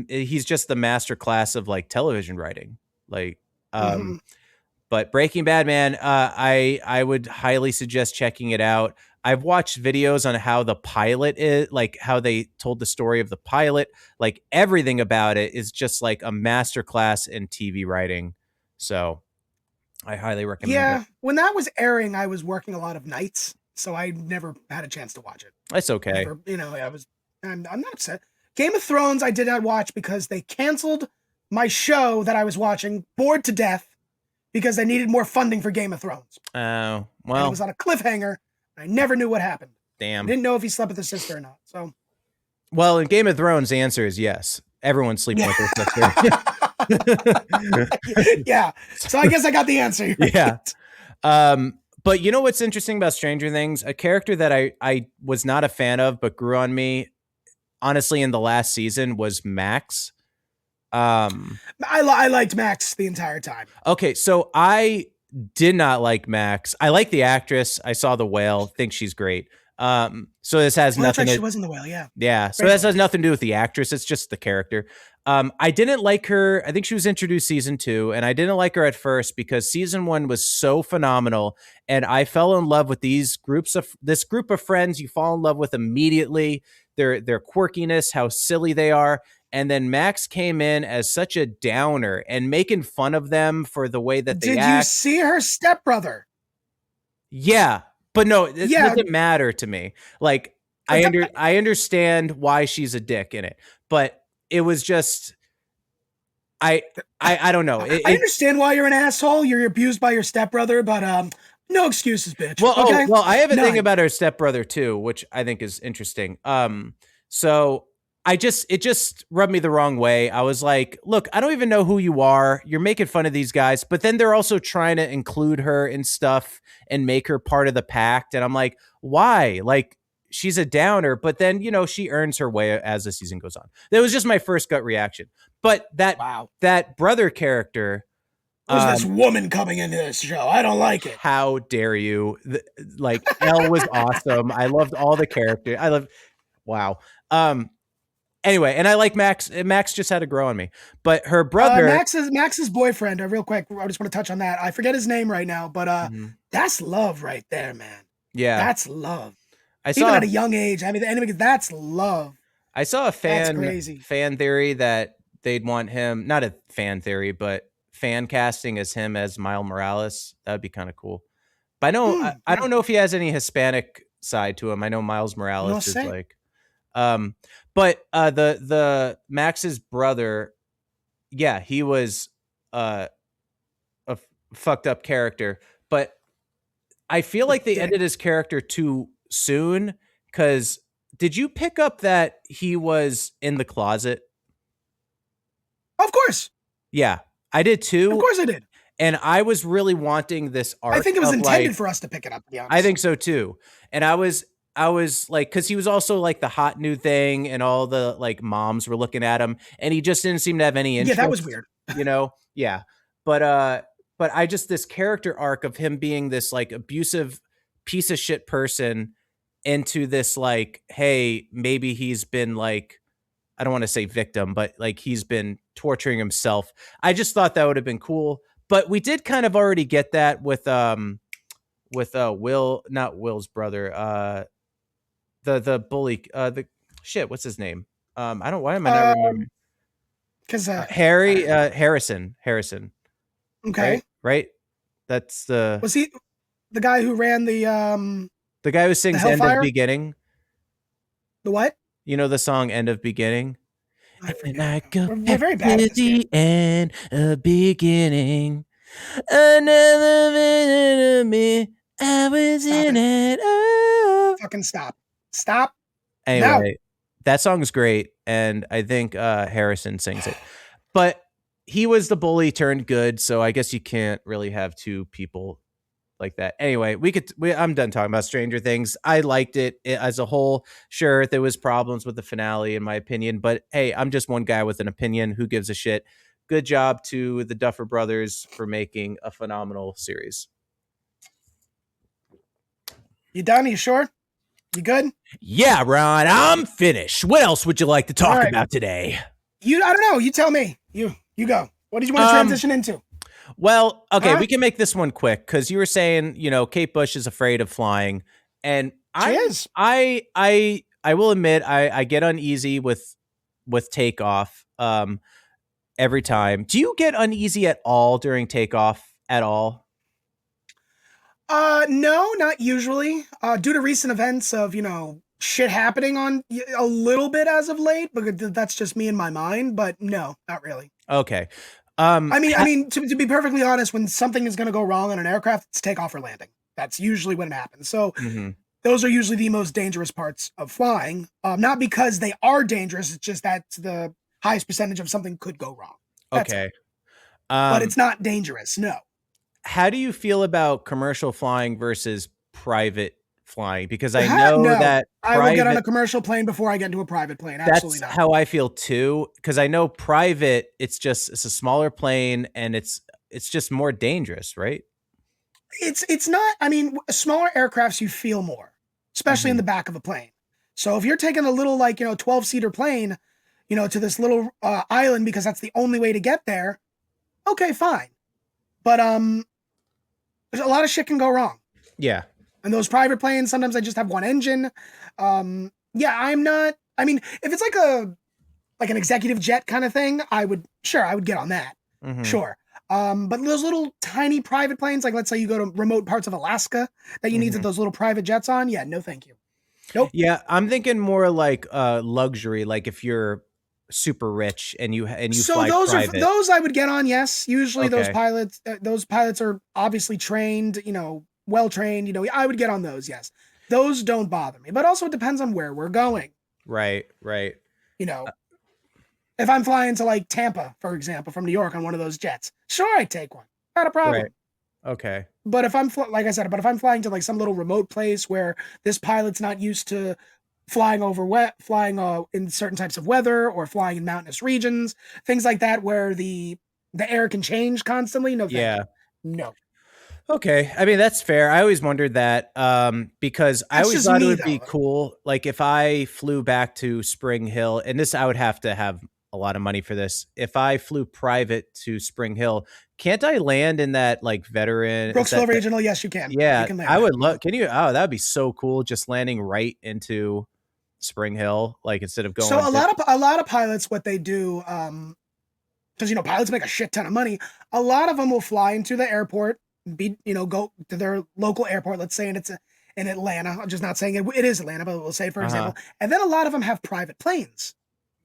he's just the master class of like television writing. Like, but Breaking Bad, man, I would highly suggest checking it out. I've watched videos on how the pilot is, like how they told the story of the pilot, like everything about it is just like a master class in TV writing. So I highly recommend it. When that was airing, I was working a lot of nights, so I never had a chance to watch it. That's okay. I'm not upset. Game of Thrones, I did not watch because they canceled my show that I was watching, bored to death, because they needed more funding for Game of Thrones. Oh, well. And it was on a cliffhanger. I never knew what happened. Damn. I didn't know if he slept with his sister or not. So, well, in Game of Thrones, the answer is yes. Everyone's sleeping with their sister. Yeah. So I guess I got the answer. Right? Yeah. But you know what's interesting about Stranger Things? A character that I was not a fan of, but grew on me, honestly, in the last season was Max. I liked Max the entire time. Okay, so I did not like Max. I like the actress. I saw The Whale. Think she's great. So this has nothing. She was in The Whale, yeah. Yeah. So this has nothing to do with the actress. It's just the character. I didn't like her. I think she was introduced season 2, and I didn't like her at first because season 1 was so phenomenal, and I fell in love with this group of friends. You fall in love with immediately. Their quirkiness, how silly they are. And then Max came in as such a downer and making fun of them for the way that they act. Did you see her stepbrother? Yeah, but no, it doesn't matter to me. Like, I understand why she's a dick in it, but it was just, I don't know. I understand why you're an asshole. You're abused by your stepbrother, but no excuses, bitch. Well, okay? I have a thing about her stepbrother too, which I think is interesting. So it just rubbed me the wrong way. I was like, look, I don't even know who you are. You're making fun of these guys, but then they're also trying to include her in stuff and make her part of the pact. And I'm like, why? Like, she's a downer, but then, she earns her way as the season goes on. That was just my first gut reaction. But that brother character. Who's this woman coming into this show? I don't like it. How dare you? Elle was awesome. I loved all the characters. Wow. Anyway, and I like Max. Max just had to grow on me. But her brother, Max's boyfriend. Real quick, I just want to touch on that. I forget his name right now, but that's love right there, man. Yeah, that's love. Even at a young age. I mean, that's love. I saw a fan theory that they'd want him. Not a fan theory, but fan casting as him as Miles Morales. That would be kind of cool. But I don't know if he has any Hispanic side to him. I know Miles Morales is like. But the Max's brother, yeah, he was a fucked up character, but I feel like they ended his character too soon. Because did you pick up that he was in the closet? Of course. Yeah, I did too. Of course I did. And I was really wanting this arc. I think it was intended for us to pick it up, to be honest. I think so too. And I was like, because he was also like the hot new thing, and all the like moms were looking at him, and he just didn't seem to have any interest. Yeah, that was weird. Yeah. But I just, this character arc of him being this like abusive piece of shit person into this like, hey, maybe he's been like, I don't want to say victim, but like he's been torturing himself. I just thought that would have been cool. But we did kind of already get that with Will, not Will's brother, the bully, what's his name? Why am I not remembering? Because Harrison. Okay. Right? That's the. Was he? The guy who ran the guy who sings End of Beginning. The what? You know the song End of Beginning? I forget. We're very bad at this game. The end of beginning. Another minute of me. I was in it. Oh. Fucking stop. Stop. Anyway, that song's great, and I think Harrison sings it. But he was the bully turned good, so I guess you can't really have two people like that. Anyway, I'm done talking about Stranger Things. I liked it as a whole. Sure, there was problems with the finale, in my opinion, but hey, I'm just one guy with an opinion. Who gives a shit? Good job to the Duffer Brothers for making a phenomenal series. You done? You sure? You good? Yeah, Ron, I'm finished. What else would you like to talk about today? I don't know. You tell me. You go. What did you want to transition into? Well, okay, we can make this one quick because you were saying, Kate Bush is afraid of flying, and she is. I will admit I get uneasy with takeoff every time. Do you get uneasy at all during takeoff at all? No, not usually. Due to recent events of shit happening on a little bit as of late, but that's just me in my mind. But no, not really. Okay. I mean, to be perfectly honest, when something is going to go wrong on an aircraft, it's takeoff or landing. That's usually when it happens. So those are usually the most dangerous parts of flying. Not because they are dangerous. It's just that's the highest percentage of something could go wrong. That's okay. But it's not dangerous. No. How do you feel about commercial flying versus private flying? Because I know that I will get on a commercial plane before I get into a private plane. Absolutely that's not. how I feel too. Because I know private, it's a smaller plane and it's just more dangerous, right? It's not. I mean, smaller aircrafts you feel more, especially in the back of a plane. So if you're taking a little 12-seater plane, to this little island because that's the only way to get there, okay, fine. But there's a lot of shit can go wrong. Yeah. And those private planes, sometimes they just have one engine. I'm not. I mean, if it's like an executive jet kind of thing, I would get on that. Sure. But those little tiny private planes, like let's say you go to remote parts of Alaska that you need those little private jets on. Yeah, no, thank you. Nope. Yeah, I'm thinking more like luxury, like if you're super rich and you fly private. Those I would get on. Yes, usually those pilots are obviously trained, well trained. I would get on those. Yes, those don't bother me. But also it depends on where we're going. Right. If I'm flying to Tampa, for example, from New York on one of those jets, sure, I'd take one. Not a problem. Right. Okay. But if I'm if I'm flying to some little remote place where this pilot's not used to flying in certain types of weather or flying in mountainous regions, things like that, where the air can change constantly. No. No. Okay. I mean, that's fair. I always wondered that because I always thought it would be cool. Like if I flew back to Spring Hill, and this, I would have to have a lot of money for this. If I flew private to Spring Hill, can't I land in that veteran Brooksville Regional? Yes, you can. Yeah, you can land I would love. Can you? Oh, that'd be so cool. Just landing right into Spring Hill, instead of going. So a lot of pilots, what they do, because pilots make a shit ton of money. A lot of them will fly into the airport, go to their local airport. Let's say, and it's in Atlanta. I'm just not saying it is Atlanta, but we'll say, for example, and then a lot of them have private planes.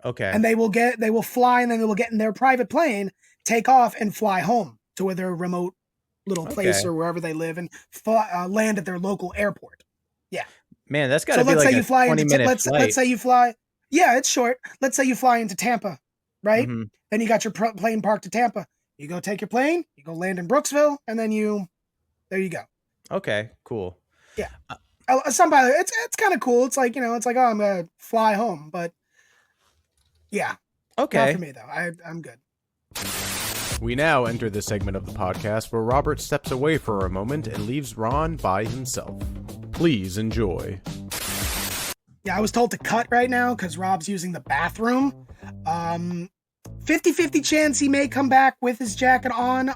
Okay. And they will fly, and then they will get in their private plane, take off, and fly home to their remote little place or wherever they live, and land at their local airport. Yeah. Man, that's got to be like a 20-minute flight. Let's say you fly. Yeah, it's short. Let's say you fly into Tampa, right? Then you got your plane parked to Tampa. You go take your plane, you go land in Brooksville, and then there you go. Okay, cool. Yeah. Some pilot, it's kind of cool. It's like, oh, I'm going to fly home, but yeah. Okay. Not for me, though. I'm good. We now enter the segment of the podcast where Robert steps away for a moment and leaves Ron by himself. Please enjoy. Yeah, I was told to cut right now because Rob's using the bathroom. 50-50 chance he may come back with his jacket on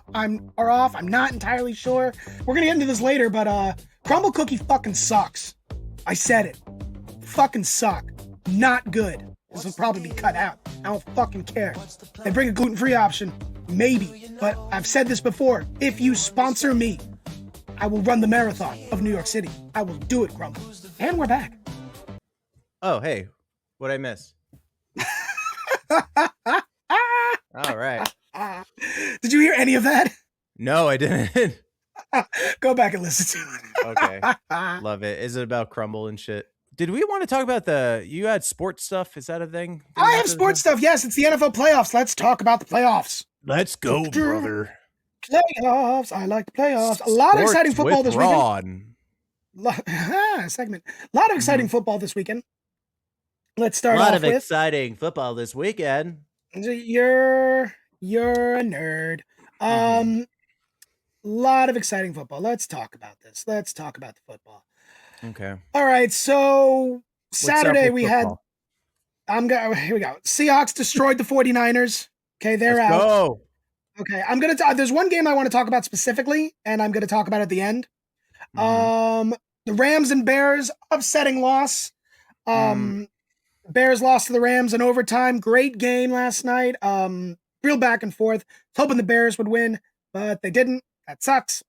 or off. I'm not entirely sure. We're going to get into this later, but Crumble Cookie fucking sucks. I said it. Fucking suck. Not good. This will probably be cut out. I don't fucking care. They bring a gluten-free option. Maybe. But I've said this before. If you sponsor me, I will run the marathon of New York City. I will do it, Crumble. And we're back. Oh, hey, what'd I miss? All right. Did you hear any of that? No, I didn't. Go back and listen to it. Okay. Love it. Is it about Crumble and shit? Did we want to talk about you had sports stuff? Is that a thing? I have sports stuff. Yes, it's the NFL playoffs. Let's talk about the playoffs. Let's go, brother. Playoffs. I like the playoffs. A lot of exciting football this weekend. Segment. A lot of exciting football this weekend. Let's start off with. A lot of exciting football this weekend. You're a nerd. Lot of exciting football. Let's talk about this. Let's talk about the football. Okay. All right. So Saturday we had. Here we go. Seahawks destroyed the 49ers. Okay, they're out. Go. Okay, I'm gonna. There's one game I want to talk about specifically, and I'm gonna talk about at the end. The Rams and Bears upsetting loss. Bears lost to the Rams in overtime. Great game last night. Real back and forth. Hoping the Bears would win, but they didn't. That sucks.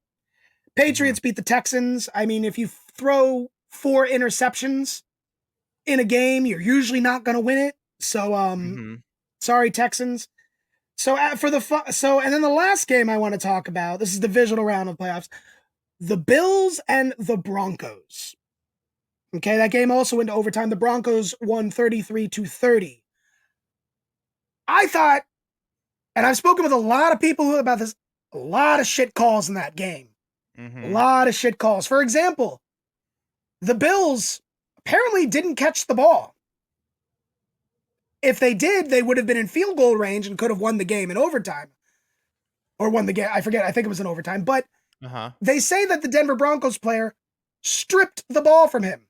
Patriots beat the Texans. I mean, if you throw 4 interceptions in a game, you're usually not going to win it. So, sorry, Texans. So and then the last game I want to talk about, this is the divisional round of playoffs, the Bills and the Broncos. Okay, that game also went to overtime. The Broncos won 33-30. I thought, and I've spoken with a lot of people about this, a lot of shit calls in that game. A lot of shit calls. For example, the Bills apparently didn't catch the ball. If they did, they would have been in field goal range and could have won the game in overtime. Or won the game. I forget. I think it was in overtime. But they say that the Denver Broncos player stripped the ball from him.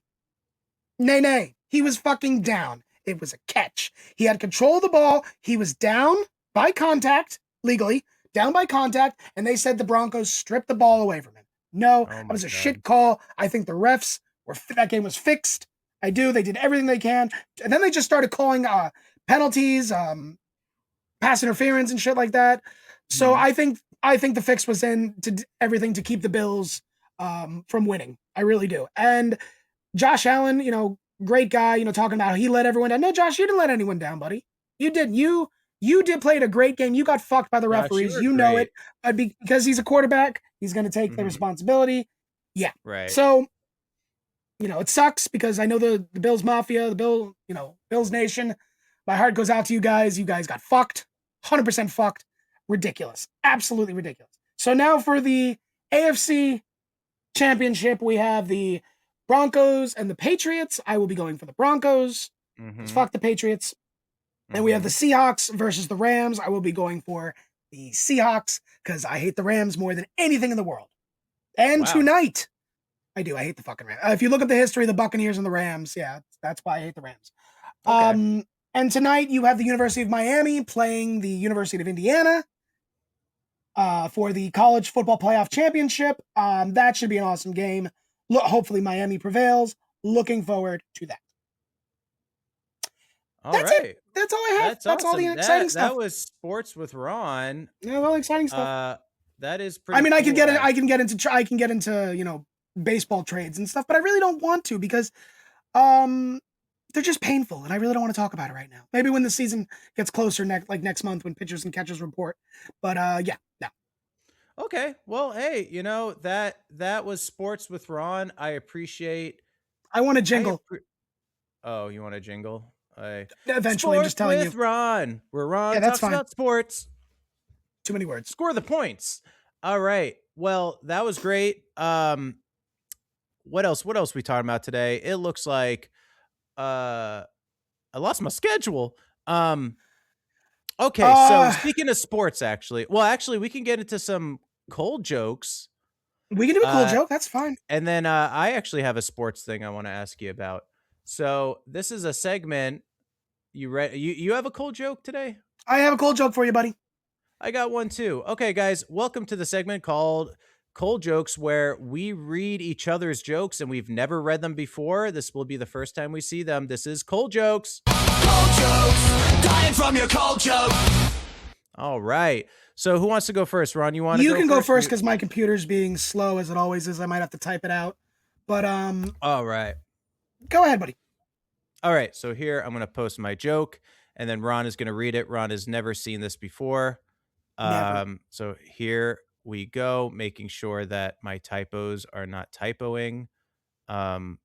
Nay. He was fucking down. It was a catch. He had control of the ball. He was down by contact, legally, down by contact, and they said the Broncos stripped the ball away from him. No, that was a shit call. I think the refs that game was fixed. I do. They did everything they can. And then they just started calling penalties, pass interference and shit like that. So I think the fix was in to everything to keep the Bills from winning. I really do. And Josh Allen, great guy, talking about how he let everyone down. No, Josh, you didn't let anyone down, buddy. You didn't. You did played a great game. You got fucked by the referees. You know it. Because he's a quarterback, he's going to take the responsibility. Yeah. Right. So, it sucks because I know the Bills Mafia, Bills Nation. My heart goes out to you guys. You guys got fucked. 100% fucked. Ridiculous. Absolutely ridiculous. So now for the AFC Championship, we have the Broncos and the Patriots. I will be going for the Broncos. Fuck the Patriots. And we have the Seahawks versus the Rams. I will be going for the Seahawks because I hate the Rams more than anything in the world. And tonight, I do. I hate the fucking Rams. If you look at the history of the Buccaneers and the Rams, that's why I hate the Rams. Okay. And tonight you have the University of Miami playing the University of Indiana for the College Football Playoff Championship. That should be an awesome game. Hopefully Miami prevails. Looking forward to that. That's it. That's all I have. That's awesome. All the exciting stuff. That was sports with Ron. Yeah, all exciting stuff. That is pretty. I mean, cool. I can get into baseball trades and stuff, but I really don't want to because they're just painful, and I really don't want to talk about it right now. Maybe when the season gets closer, next month when pitchers and catchers report. But no. Okay. Well, hey, that was sports with Ron. I appreciate. I want a jingle. Oh, you want a jingle? Eventually, I'm just telling you. Ron, where Ron talks about sports. Too many words. Score the points. All right. Well, that was great. What else we talking about today? It looks like I lost my schedule. Okay, so speaking of sports, actually, we can get into some cold jokes. We can do a cold joke. That's fine. And then I actually have a sports thing I want to ask you about. So this is a segment. You have a cold joke today? I have a cold joke for you, buddy. I got one too. Okay, guys, welcome to the segment called Cold Jokes, where we read each other's jokes and we've never read them before. This will be the first time we see them. This is Cold Jokes. Cold jokes, dying from your cold joke. All right. So who wants to go first? Ron, you want to You go can go first You- because my computer's being slow as it always is. I might have to type it out. But All right. go ahead, buddy. All right. So here I'm going to post my joke, and then Ron is going to read it. Ron has never seen this before. Never. So here we go, making sure that my typos are not typoing. Okay,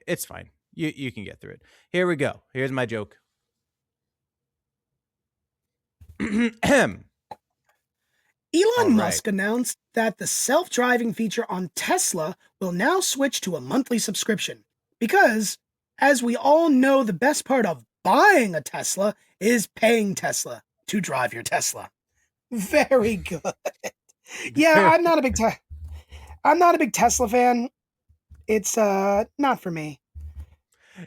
it's fine. You can get through it. Here we go. Here's my joke. Elon All Musk right. announced that the self-driving feature on Tesla will now switch to a monthly subscription because, as we all know, the best part of buying a Tesla is paying Tesla to drive your Tesla. Very good. Yeah, I'm not a big Tesla fan. It's not for me.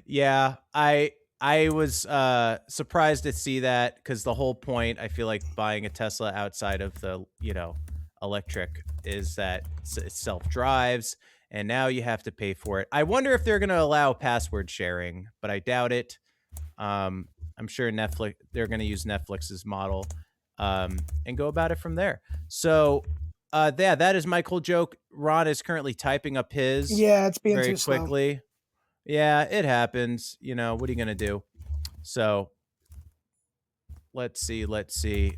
Yeah, I was surprised to see that, because the whole point, I feel like, buying a Tesla outside of the, electric is that it self-drives, and now you have to pay for it. I wonder if they're going to allow password sharing, but I doubt it. I'm sure they're going to use Netflix's model and go about it from there. So yeah, that is my cool joke. Ron is currently typing up his Yeah, it's being very too slow. quickly. Yeah, it happens. What are you going to do? So let's see.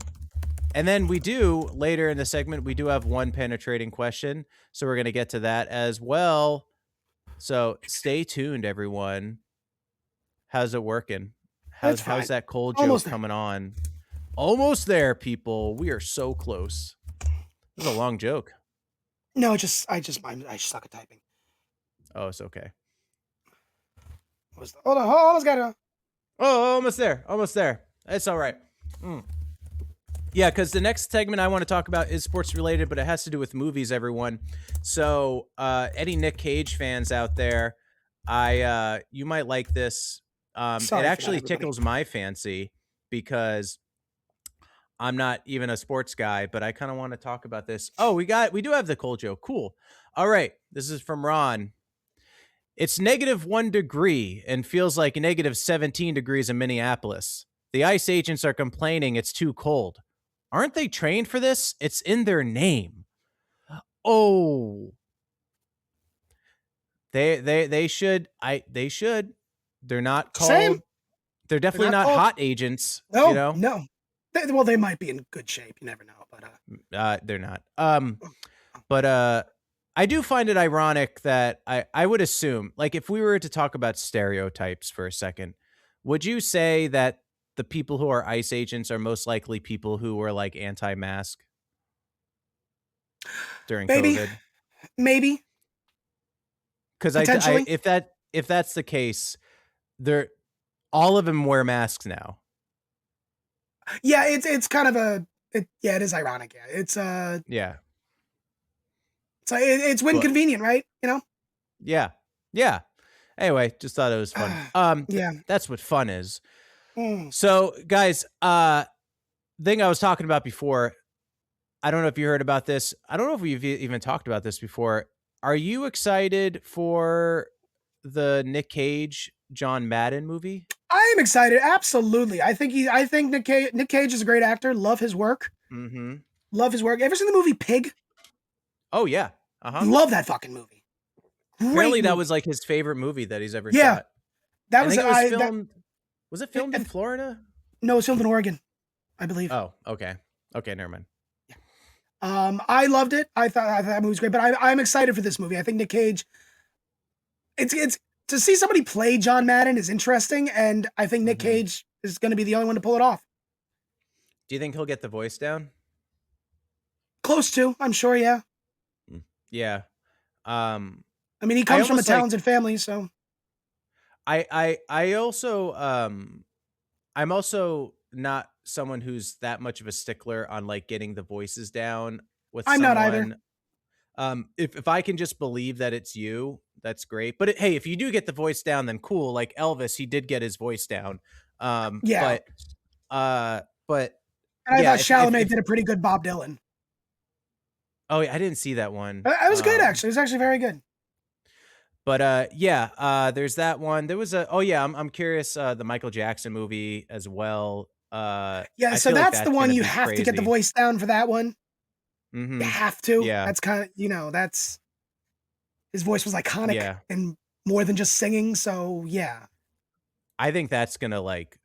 And then we do, later in the segment, we do have one penetrating question. So we're going to get to that as well. So stay tuned, everyone. How's it working? How's that cold joke coming on? Almost there, people. We are so close. This is a long joke. No, I suck at typing. Oh, it's okay. Hold on, gotta. Oh, almost there. It's all right. Yeah, because the next segment I want to talk about is sports related, but it has to do with movies, everyone. So any Nick Cage fans out there, you might like this. It actually tickles my fancy because I'm not even a sports guy, but I kind of want to talk about this. Oh, we do have the cold joke. Cool. All right. This is from Ron. It's -1 degree and feels like -17 degrees in Minneapolis. The ICE agents are complaining it's too cold. Aren't they trained for this? It's in their name. Oh. They should. They should. They're not called. Same. They're definitely not hot agents. No, no. Well, they might be in good shape. You never know, but they're not. But I do find it ironic that I would assume, like, if we were to talk about stereotypes for a second, would you say that the people who are ICE agents are most likely people who were like anti-mask during COVID? Maybe. Because if that's the case, all of them wear masks now. Yeah, it's kind of it is ironic. Yeah, it's when convenient, right? Yeah. Anyway, just thought it was fun. Yeah, that's what fun is. So, guys, thing I was talking about before, I don't know if you heard about this. I don't know if we've even talked about this before. Are you excited for the Nick Cage, John Madden movie? I am excited. Absolutely. I think Nick Cage is a great actor. Love his work. Mm-hmm. Love his work. Ever seen the movie Pig? Oh yeah. Love that fucking movie. Apparently that was like his favorite movie that he's ever shot. That was filmed. Was it filmed in Florida? No, it was filmed in Oregon, I believe. Oh, okay. Okay, never mind. Yeah. I loved it. I thought that movie was great, but I'm excited for this movie. I think Nick Cage. It's to see somebody play John Madden is interesting, and I think Nick Cage is going to be the only one to pull it off. Do you think he'll get the voice down? Close to, I'm sure. Yeah. Yeah. I mean, he comes from a talented family, so. I also I'm also not someone who's that much of a stickler on like getting the voices down with someone. Not either. If I can just believe that it's you, that's great. But hey, if you do get the voice down, then cool. Like Elvis, he did get his voice down. Yeah. But and I thought Chalamet did a pretty good Bob Dylan. Oh, I didn't see that one. It was good, actually. It was actually very good. But there's that one. There was I'm curious, the Michael Jackson movie as well. Yeah, I so feel like that's the one gonna you be have to get the crazy. voice down for that one. You have to. Yeah. That's kind of, that's his voice was iconic Yeah. and more than just singing. So yeah, I think that's gonna like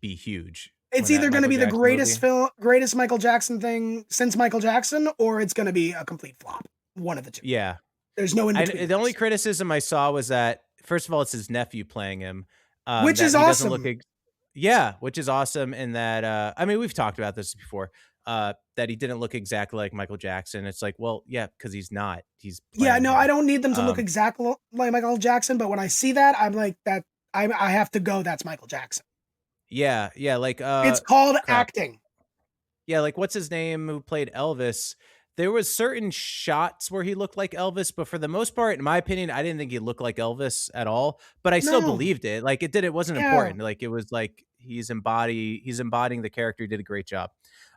be huge it's when that either going to Michael be the Jackson movie. greatest Michael Jackson thing since Michael Jackson, or it's going to be a complete flop. One of the two. Yeah. There's no in between. The only criticism I saw was that, first of all, it's his nephew playing him. Which that is he doesn't look awesome. yeah, which is awesome. And that, I mean, we've talked about this before, that he didn't look exactly like Michael Jackson. It's like, well, yeah, because he's not. He's Yeah, playing no, him. I don't need them to look Um, exactly like Michael Jackson, but when I see that, I'm like that. I have to go. That's Michael Jackson. yeah, like It's called crap. acting. Yeah, like what's his name who played Elvis? There was certain shots where he looked like Elvis, but for the most part, in my opinion, I didn't think he looked like Elvis at all. But I still No. believed it. Like it wasn't Yeah. important. Like it was like he's embodying the character. He did a great job.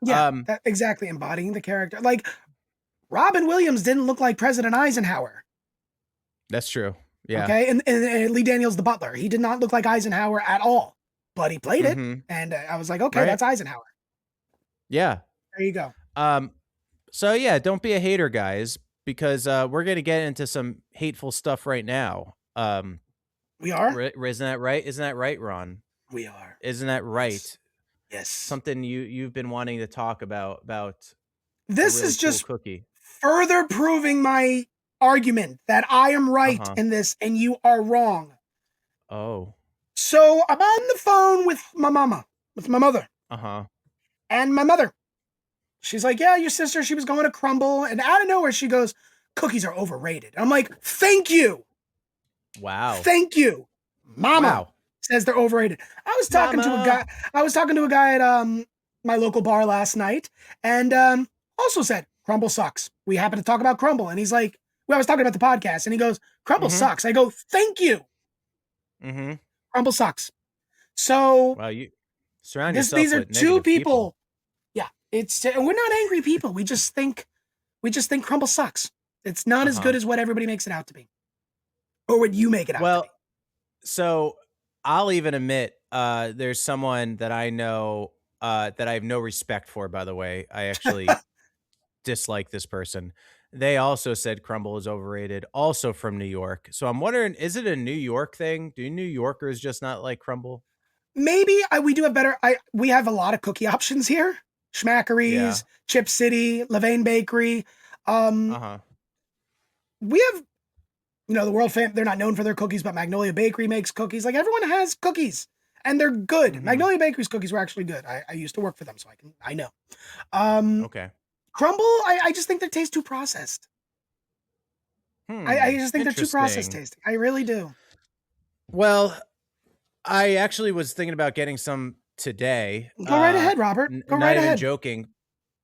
Yeah, that exactly embodying the character. Like Robin Williams didn't look like President Eisenhower. That's true. Yeah. Okay, and Lee Daniels, the butler, he did not look like Eisenhower at all, but he played it, and I was like, okay, that's Eisenhower. Yeah. There you go. So yeah, don't be a hater, guys, because we're gonna get into some hateful stuff right now. We are. Isn't that right? Isn't that right, Ron? We are. Isn't that right? Yes. Something you've been wanting to talk about this really is just cool cookie. Further proving my argument that I am right in this and you are wrong. Oh. So I'm on the phone with my mother. And my mother, she's like, yeah, your sister, she was going to Crumble, and out of nowhere she goes, cookies are overrated. I'm like, thank you. Wow. Thank you. Mama says they're overrated. I was talking to a guy at my local bar last night, and also said Crumble sucks. We happened to talk about Crumble, and he's like, well, I was talking about the podcast, and he goes, Crumble sucks. I go, thank you. Crumble sucks. So wow, you surround yourself these are with two people. Yeah, and we're not angry people. We just think Crumble sucks. It's not as good as what everybody makes it out to be, or what you make it out to be. So I'll even admit, there's someone that I know that I have no respect for. By the way, I actually dislike this person. They also said Crumble is overrated, also from New York. So I'm wondering, is it a New York thing? Do New Yorkers just not like Crumble? Maybe we do have better. We have a lot of cookie options here. Schmackeries, Chip City, Levain Bakery. We have, the world fam. They're not known for their cookies, but Magnolia Bakery makes cookies. Like everyone has cookies, and they're good. Magnolia Bakery's cookies were actually good. I used to work for them, so I know. Okay. Crumble, I just think their taste too processed. I just think they're too processed tasting. I really do. Well, I actually was thinking about getting some today. Go right ahead, Robert. Go right ahead. Not even joking,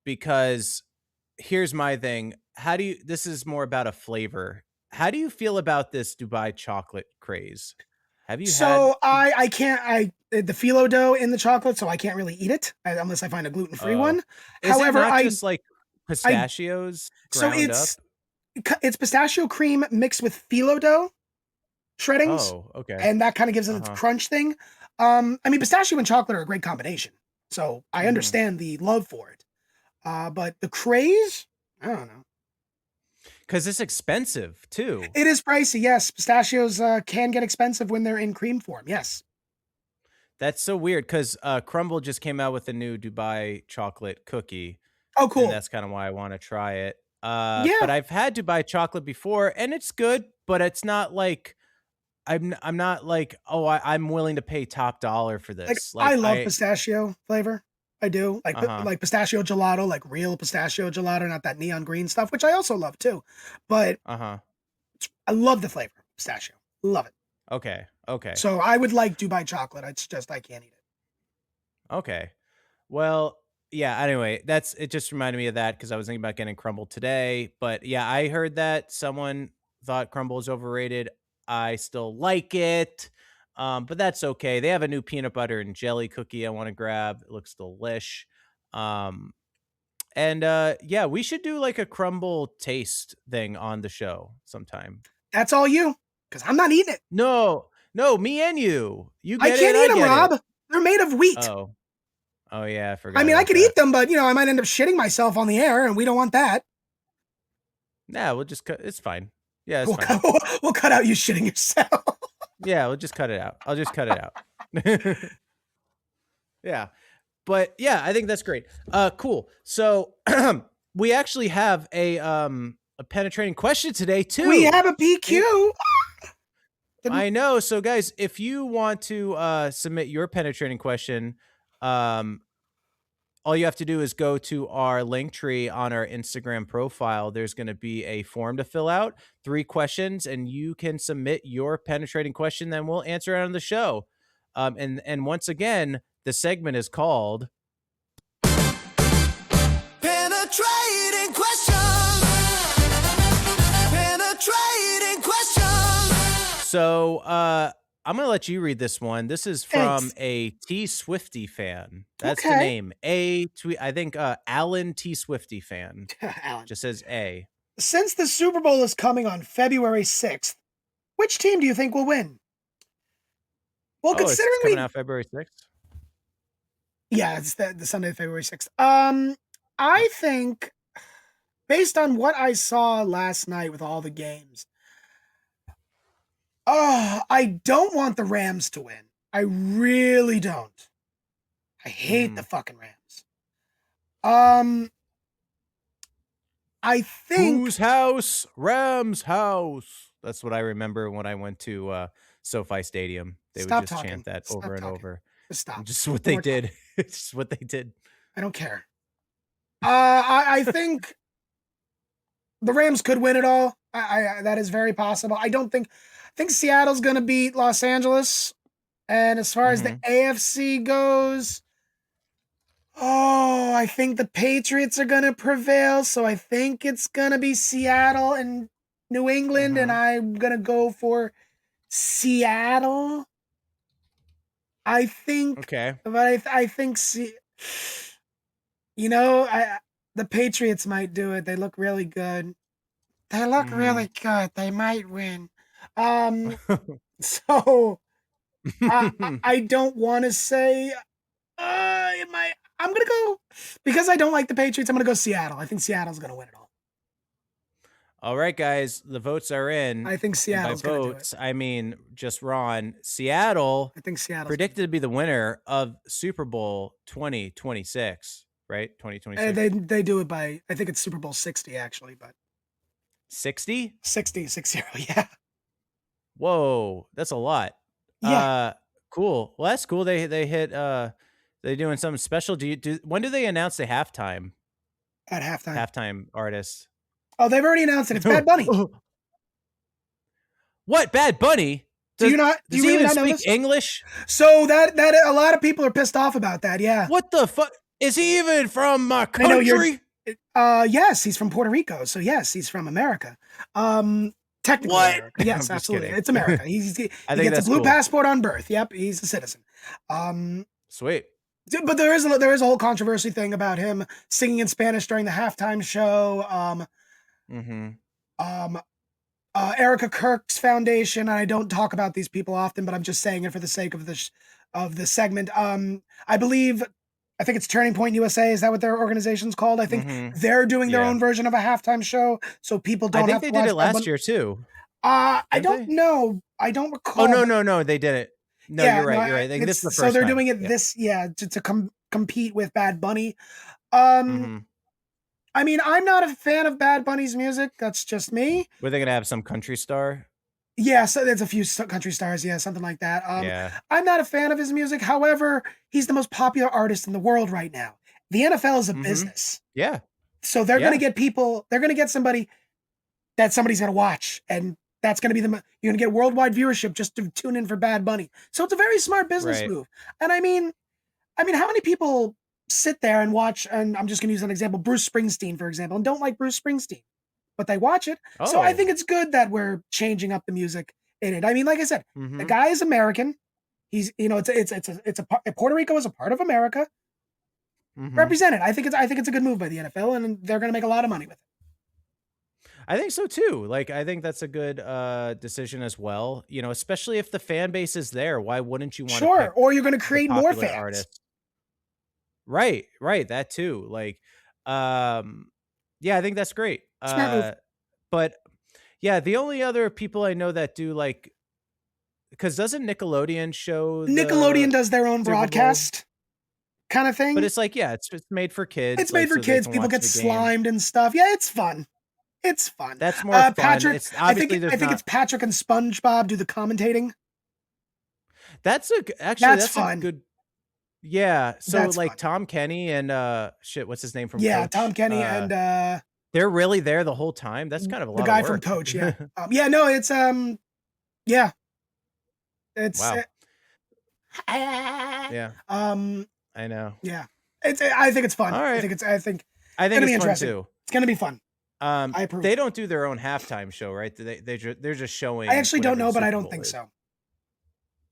because here's my thing. This is more about a flavor. How do you feel about this Dubai chocolate craze? Have you had? I can't, the phyllo dough in the chocolate, so I can't really eat it unless I find a gluten-free one. However, it not just like pistachios ground up? It's pistachio cream mixed with phyllo dough shreddings. Oh, okay. And that kind of gives it its crunch thing. I mean, pistachio and chocolate are a great combination, so I understand the love for it. But the craze, I don't know. Because it's expensive too. It is pricey, yes. Pistachios can get expensive when they're in cream form, yes. That's so weird, because Crumble just came out with a new Dubai chocolate cookie. Oh, cool. And that's kind of why I want to try it. But I've had Dubai chocolate before, and it's good, but it's not like I'm not like, I'm willing to pay top dollar for this. Like I love pistachio flavor. I do like pistachio gelato, like real pistachio gelato, not that neon green stuff, which I also love too. But I love the flavor pistachio. Love it. Okay. So I would like Dubai chocolate. It's just I can't eat it. Okay. Well, yeah. Anyway, it just reminded me of that because I was thinking about getting Crumble today. But yeah, I heard that someone thought Crumble is overrated. I still like it. But that's okay. They have a new peanut butter and jelly cookie I want to grab. It looks delish. Yeah, we should do like a Crumble taste thing on the show sometime. That's all you, because I'm not eating it. No, me and you. You get I can't eat them, Rob. They're made of wheat. Oh, Oh yeah, I forgot. I mean, I could eat them, but I might end up shitting myself on the air, and we don't want that. Nah, we'll just cut. It's fine. Yeah, it's We'll fine. we'll cut out you shitting yourself. Yeah, we'll just cut it out. I'll just cut it out. Yeah. But yeah, I think that's great. Cool. So we actually have a penetrating question today too. We have a PQ. I know. So guys, if you want to submit your penetrating question, all you have to do is go to our link tree on our Instagram profile. There's going to be a form to fill out, 3 questions, and you can submit your penetrating question. Then we'll answer it on the show. And once again, the segment is called Penetrating Questions. Penetrating Questions. So I'm going to let you read this one. This is from a T Swifty fan. That's the name. I think Alan T Swifty fan. Alan. Just says A. Since the Super Bowl is coming on February 6th, which team do you think will win? Well, considering it's coming out February 6th? Yeah, it's the Sunday, February 6th. I think, based on what I saw last night with all the games, I don't want the Rams to win. I really don't. I hate the fucking Rams. I think Whose house? Rams house. That's what I remember when I went to SoFi Stadium. They would just chant that over and over. Just stop. Just what they did. It's just what they did. I don't care. I think the Rams could win it all. I that is very possible. I think Seattle's going to beat Los Angeles. And as far as the AFC goes, I think the Patriots are going to prevail. So I think it's going to be Seattle and New England. And I'm going to go for Seattle. I think. Okay. But I think the Patriots might do it. They look really good. They look really good. They might win. So I don't want to say I'm gonna go, because I don't like the Patriots, I'm gonna go Seattle. I think Seattle's gonna win it all. All right, guys, the votes are in. I think Seattle's by votes, I mean just Ron. Seattle. I think Seattle's predicted to be the winner of Super Bowl 2026, right? 2026. They do it by, I think it's Super Bowl 60 actually, but 60? 60, yeah. Whoa, that's a lot. Yeah. Cool. Well, that's cool. They hit they doing something special. When do they announce the halftime? At halftime. Halftime artist. Oh, they've already announced it. It's Bad Bunny. What? Bad Bunny? Do you really even not know speak this? English? So that a lot of people are pissed off about that. Yeah. What the fuck? Is he even from my country? Yes, he's from Puerto Rico. So yes, he's from America. Technically, what? America. Yes, absolutely. It's America. He gets a blue passport on birth. Yep, he's a citizen. Sweet. But there is a whole controversy thing about him singing in Spanish during the halftime show. Erica Kirk's foundation, and I don't talk about these people often, but I'm just saying it for the sake of the segment. I think it's Turning Point USA. Is that what their organization's called? I think they're doing their own version of a halftime show, so people don't have to watch. I think they did it last year too. I don't know. I don't recall. Oh no, they did it. No, yeah, you're right. You're right. This is the first so they're time. doing it to compete with Bad Bunny. I mean, I'm not a fan of Bad Bunny's music. That's just me. Were they gonna have some country star? Yeah, so there's a few country stars. Yeah, something like that. I'm not a fan of his music. However, he's the most popular artist in the world right now. The NFL is a business. Yeah. So they're going to get people. They're going to get somebody that somebody's going to watch, and that's going to be you're going to get worldwide viewership just to tune in for Bad Bunny. So it's a very smart business move. And I mean, how many people sit there and watch? And I'm just going to use an example: Bruce Springsteen, for example, and don't like Bruce Springsteen, but they watch it. So I think it's good that we're changing up the music in it. I mean, like I said, the guy is American. He's, Puerto Rico is a part of America. Represented. I think it's a good move by the NFL, and they're going to make a lot of money with it. I think so too. Like, I think that's a good decision as well. Especially if the fan base is there. Why wouldn't you want to? Sure. Or you're going to create more fans. Artists? Right, that too. Like, yeah, I think that's great. Smart move. But yeah, the only other people I know that do like, because doesn't Nickelodeon show Nickelodeon the does their own Super Bowl? broadcast kind of thing. But it's like, yeah, it's made for kids. It's made for so kids. they can People watch get the game. slimed and stuff. Yeah, it's fun. It's fun. That's more fun. Patrick, It's I obviously think it's Patrick and SpongeBob do the commentating. That's fun. a good. Yeah. So That's like fun. Tom Kenny and shit, what's his name from Yeah, Coach? Tom Kenny and they're really there the whole time. That's kind of a lot the guy of work. from Coach. Yeah. Yeah. No, it's yeah. It's wow. Yeah. I know. Yeah. I think it's fun. All right. I think it's it's fun too. It's gonna be fun. I approve. They don't do their own halftime show, right? They're just showing. I actually don't know, but I don't think so.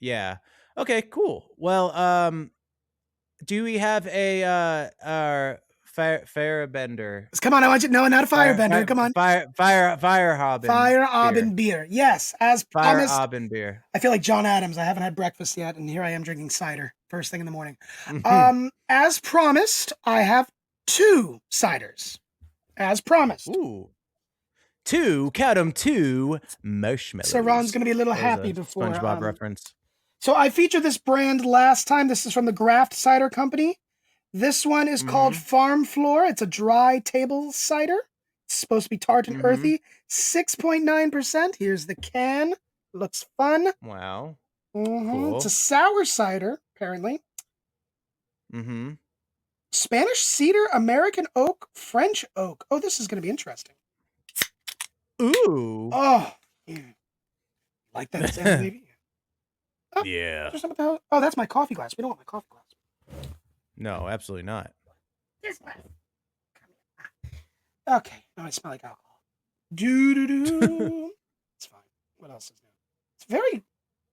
Yeah. Okay. Cool. Well, do we have a firebender? Come on, I want you. No, not a firebender. Come on. Feierabend. Feierabend beer. Yes, as promised. Feierabend beer. I feel like John Adams. I haven't had breakfast yet, and here I am drinking cider first thing in the morning. As promised, I have 2 ciders. As promised. Ooh. 2, count 'em, 2 marshmallows. So Ron's gonna be a little happy before SpongeBob reference. So I featured this brand last time. This is from the Graft Cider Company. This one is called Farm Floor. It's a dry table cider. It's supposed to be tart and earthy. 6.9%. Here's the can. Looks fun. Wow. Cool. It's a sour cider, apparently. Spanish cedar, American oak, French oak. Oh, this is going to be interesting. Ooh. Oh, yeah. Like that sound, baby? Oh, yeah. Oh, that's my coffee glass. We don't want my coffee glass. No, absolutely not. This one. Okay. Now I smell like alcohol. Do. It's fine. What else is new? It's very.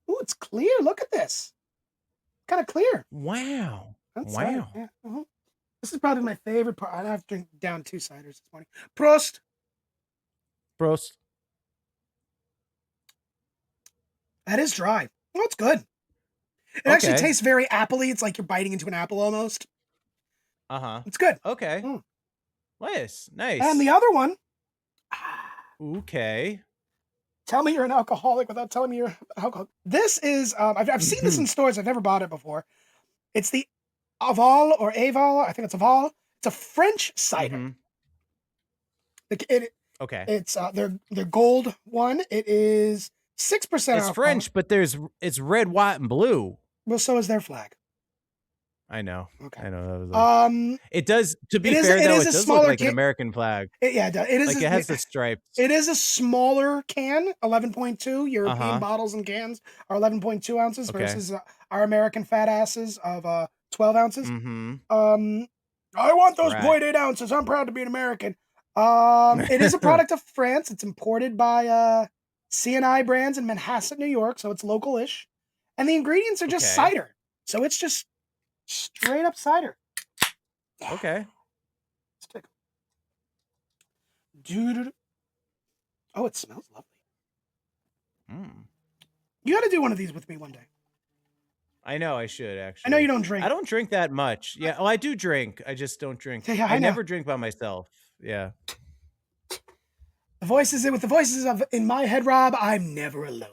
Ooh, it's clear. Look at this. Kind of clear. Wow. That's wow. Yeah. This is probably my favorite part. I have to drink down 2 ciders this morning. Prost. Prost. That is dry. Oh, it's good. It actually tastes very appley. It's like you're biting into an apple almost. It's good. Okay. Nice. And the other one. Okay. Tell me you're an alcoholic without telling me you're alcoholic. This is, I've seen this in stores. I've never bought it before. It's the Aval or Aval. I think it's Aval. It's a French cider. Okay. It's their gold one. It is 6% It's alcohol. French, but it's red, white, and blue. Well, so is their flag. I know. Okay. I know. That was it does. To be fair, though, it does look like an American flag. It does. It is. Like it has the stripes. It is a smaller can, 11.2. European bottles and cans are 11.2 ounces versus our American fat asses of 12 ounces. I want those 0.8 ounces. I'm proud to be an American. It is a product of France. It's imported by C&I Brands in Manhasset, New York, so it's local-ish. And the ingredients are just cider. So it's just straight up cider. Okay. Let's take a... Oh, it smells lovely. You got to do one of these with me one day. I know I should, actually. I know you don't drink. I don't drink that much. Yeah. Oh, I do drink. I just don't drink. Yeah, I never drink by myself. Yeah. The voices of in my head, Rob, I'm never alone.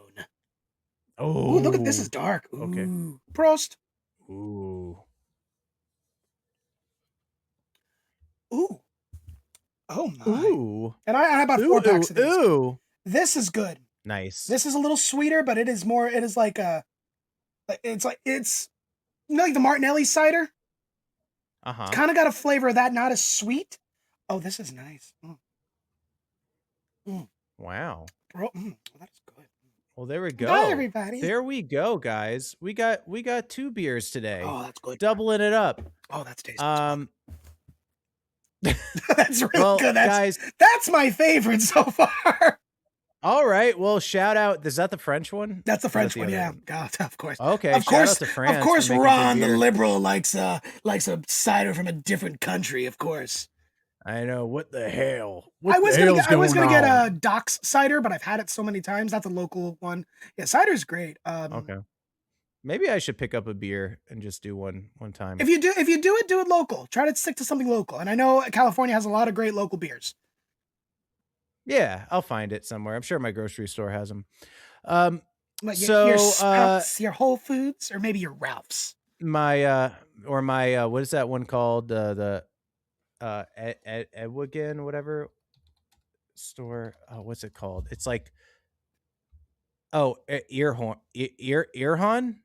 Oh, ooh, look at this is dark. Ooh. Okay. Prost. Ooh. Ooh. Oh my. Ooh. And I bought 4 packs of these. Ooh. This is good. Nice. This is a little sweeter, but it is like it's like the Martinelli cider. It's kind of got a flavor of that, not as sweet. Oh, this is nice. Wow. Bro, that's good. Well, there we go. Bye, everybody. There we go, guys. We got 2 beers today. Oh, that's good. Doubling it up. Oh, that's tasty. That's really good. That's my favorite so far. All right. Well, shout out. Is that the French one? That's the French one. Yeah. God, of course. Okay. Of course. Shout out to France. Of course, Ron, the liberal, likes a cider from a different country. Of course. I know. What the hell? I was gonna get a Doc's cider, but I've had it so many times. That's a local one. Yeah, cider's great. Okay. Maybe I should pick up a beer and just do one time. If you do it, do it local. Try to stick to something local. And I know California has a lot of great local beers. Yeah, I'll find it somewhere. I'm sure my grocery store has them. Your Sprouts, your Whole Foods, or maybe your Ralph's. My what is that one called? The Edwigan, whatever store. Oh, what's it called? It's like Earhorn. Earhon?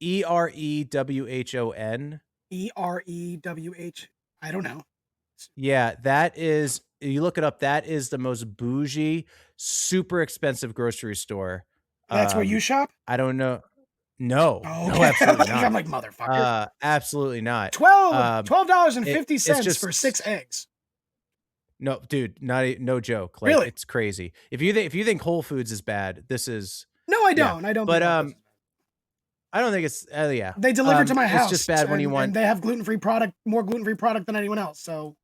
EREWHON. EREWH. I don't know. Yeah, that is, you look it up, that is the most bougie, super expensive grocery store. That's where you shop? I don't know. No. Oh, okay. No, absolutely not. I'm like, motherfucker. Absolutely not. $12.50 for 6 eggs. No, dude, no joke. Like, really? It's crazy. If you think Whole Foods is bad, this is. No, I don't. Yeah. I don't. But I don't think it's. Yeah. They deliver to my house. It's just bad when you want. And they have gluten-free product, more gluten-free product than anyone else. So.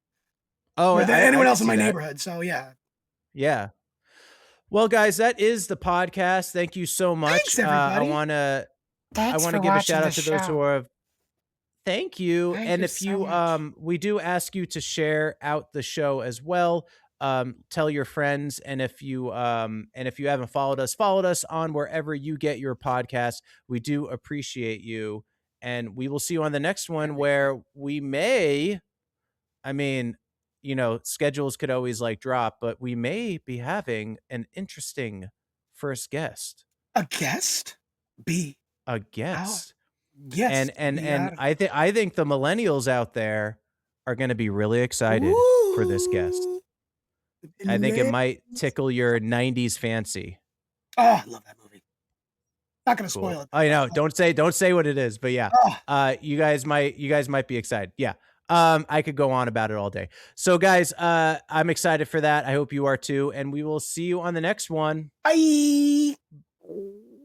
Anyone else in my neighborhood. So yeah. Yeah. Well, guys, that is the podcast. Thank you so much. Thanks, everybody. I want to give a shout out to those who are. Thank you. Thank and you if you, we do ask you to share out the show as well. Tell your friends. And if you haven't followed us on wherever you get your podcast. We do appreciate you. And we will see you on the next one where we may, schedules could always drop, but we may be having an interesting first guest. A guest? A guest. Yes. And I think the millennials out there are going to be really excited for this guest. I think it might tickle your 90s fancy. Oh, I love that movie. Not going to spoil it. I know. Don't say what it is, but yeah. You guys might be excited. Yeah. I could go on about it all day. So guys, I'm excited for that. I hope you are too. And we will see you on the next one. Bye.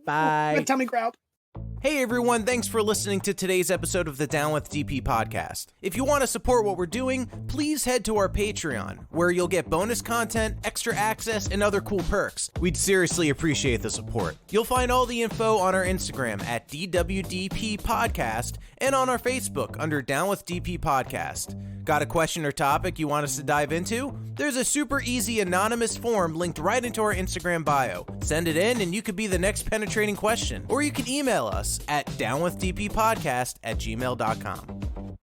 Bye. My tummy growled. Hey everyone, thanks for listening to today's episode of the Down with DP podcast. If you want to support what we're doing, please head to our Patreon, where you'll get bonus content, extra access, and other cool perks. We'd seriously appreciate the support. You'll find all the info on our Instagram at DWDP Podcast and on our Facebook under Down with DP Podcast. Got a question or topic you want us to dive into? There's a super easy anonymous form linked right into our Instagram bio. Send it in and you could be the next penetrating question. Or you can email us at downwithdppodcast@gmail.com.